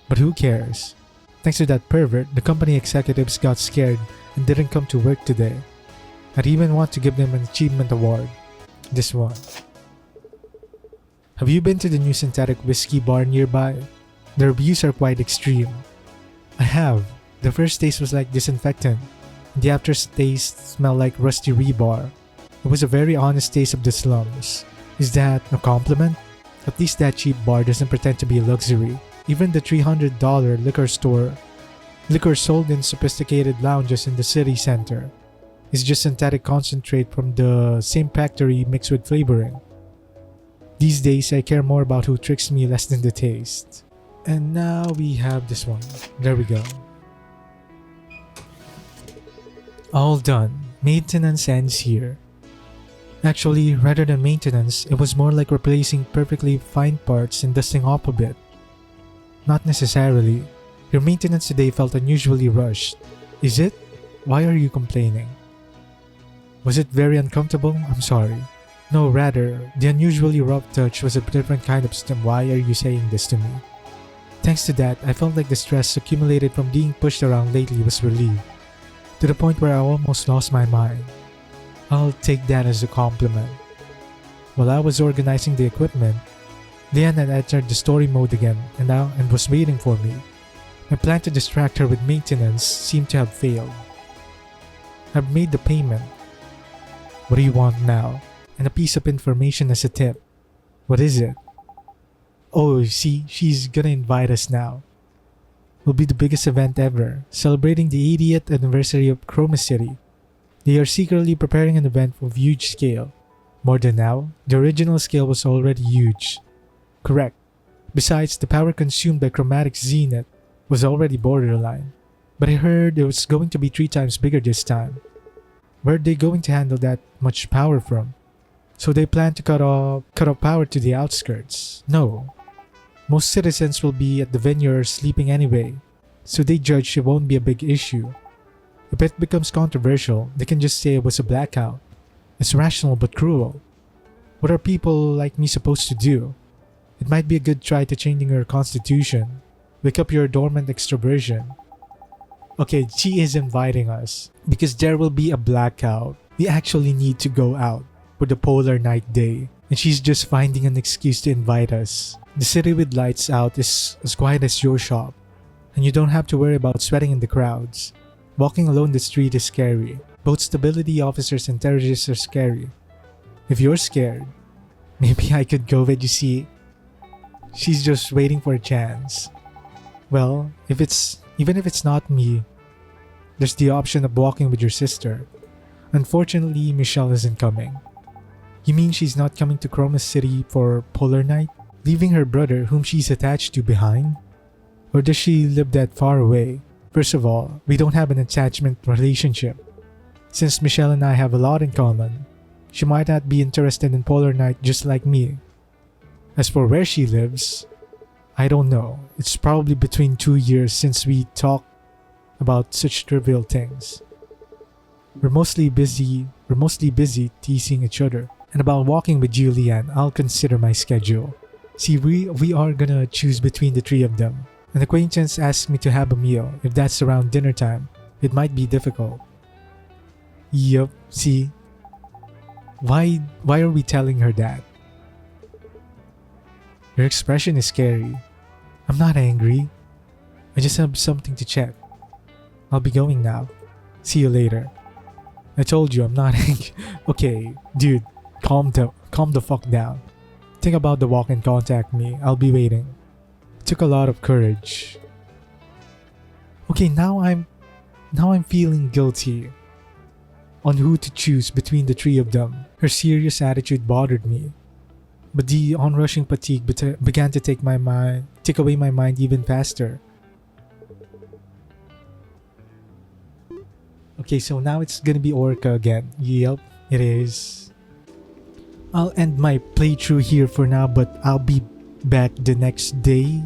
But who cares? Thanks to that pervert, the company executives got scared and didn't come to work today. I'd even want to give them an achievement award. This one. Have you been to the new synthetic whiskey bar nearby? The reviews are quite extreme. I have. The first taste was like disinfectant. And the aftertaste smelled like rusty rebar. It was a very honest taste of the slums. Is that a compliment? At least that cheap bar doesn't pretend to be a luxury. Even the $300 liquor sold in sophisticated lounges in the city center is just synthetic concentrate from the same factory mixed with flavoring. These days, I care more about who tricks me less than the taste. And now we have this one. There we go. All done. Maintenance ends here. Actually, rather than maintenance, it was more like replacing perfectly fine parts and dusting off a bit. Not necessarily. Your maintenance today felt unusually rushed. Is it? Why are you complaining? Was it very uncomfortable? I'm sorry. No, rather, the unusually rough touch was a different kind of stim. Why are you saying this to me? Thanks to that, I felt like the stress accumulated from being pushed around lately was relieved. To the point where I almost lost my mind. I'll take that as a compliment. While I was organizing the equipment, Leanne had entered the story mode again and was waiting for me. My plan to distract her with maintenance seemed to have failed. I've made the payment. What do you want now? And a piece of information as a tip. What is it? Oh, see, she's gonna invite us now. Will be the biggest event ever, celebrating the 80th anniversary of Chroma City. They are secretly preparing an event of huge scale. More than now, the original scale was already huge. Correct. Besides, the power consumed by Chromatic's Zenith was already borderline. But I heard it was going to be 3 times bigger this time. Where are they going to handle that much power from? So they plan to cut off power to the outskirts? No. Most citizens will be at the venue or sleeping anyway, so they judge it won't be a big issue. If it becomes controversial, they can just say it was a blackout. It's rational but cruel. What are people like me supposed to do? It might be a good try to changing your constitution. Wake up your dormant extroversion. Okay, she is inviting us because there will be a blackout. We actually need to go out for the polar night day, and she's just finding an excuse to invite us. The city with lights out is as quiet as your shop, and you don't have to worry about sweating in the crowds. Walking alone the street is scary. Both stability officers and terrorists are scary. If you're scared, maybe I could go with you. See, she's just waiting for a chance. Well, even if it's not me, there's the option of walking with your sister. Unfortunately, Michelle isn't coming. You mean she's not coming to Chroma City for Polar Night, leaving her brother whom she's attached to behind? Or does she live that far away? First of all, we don't have an attachment relationship. Since Michelle and I have a lot in common, she might not be interested in Polar Night just like me. As for where she lives, I don't know. It's probably between 2 years since we talked about such trivial things. We're mostly busy teasing each other. And about walking with Julianne, I'll consider my schedule. See, we are gonna choose between the three of them. An acquaintance asked me to have a meal. If that's around dinner time, it might be difficult. Yup, see? Why are we telling her that? Your expression is scary. I'm not angry. I just have something to check. I'll be going now. See you later. I told you I'm not angry. Okay, dude, calm the fuck down. Think about the walk and contact me. I'll be waiting. It took a lot of courage. Okay, now I'm feeling guilty on who to choose between the three of them. Her serious attitude bothered me. But the onrushing fatigue began to take away my mind even faster. Okay, so now it's gonna be Orca again. Yep, it is. I'll end my playthrough here for now, but I'll be back the next day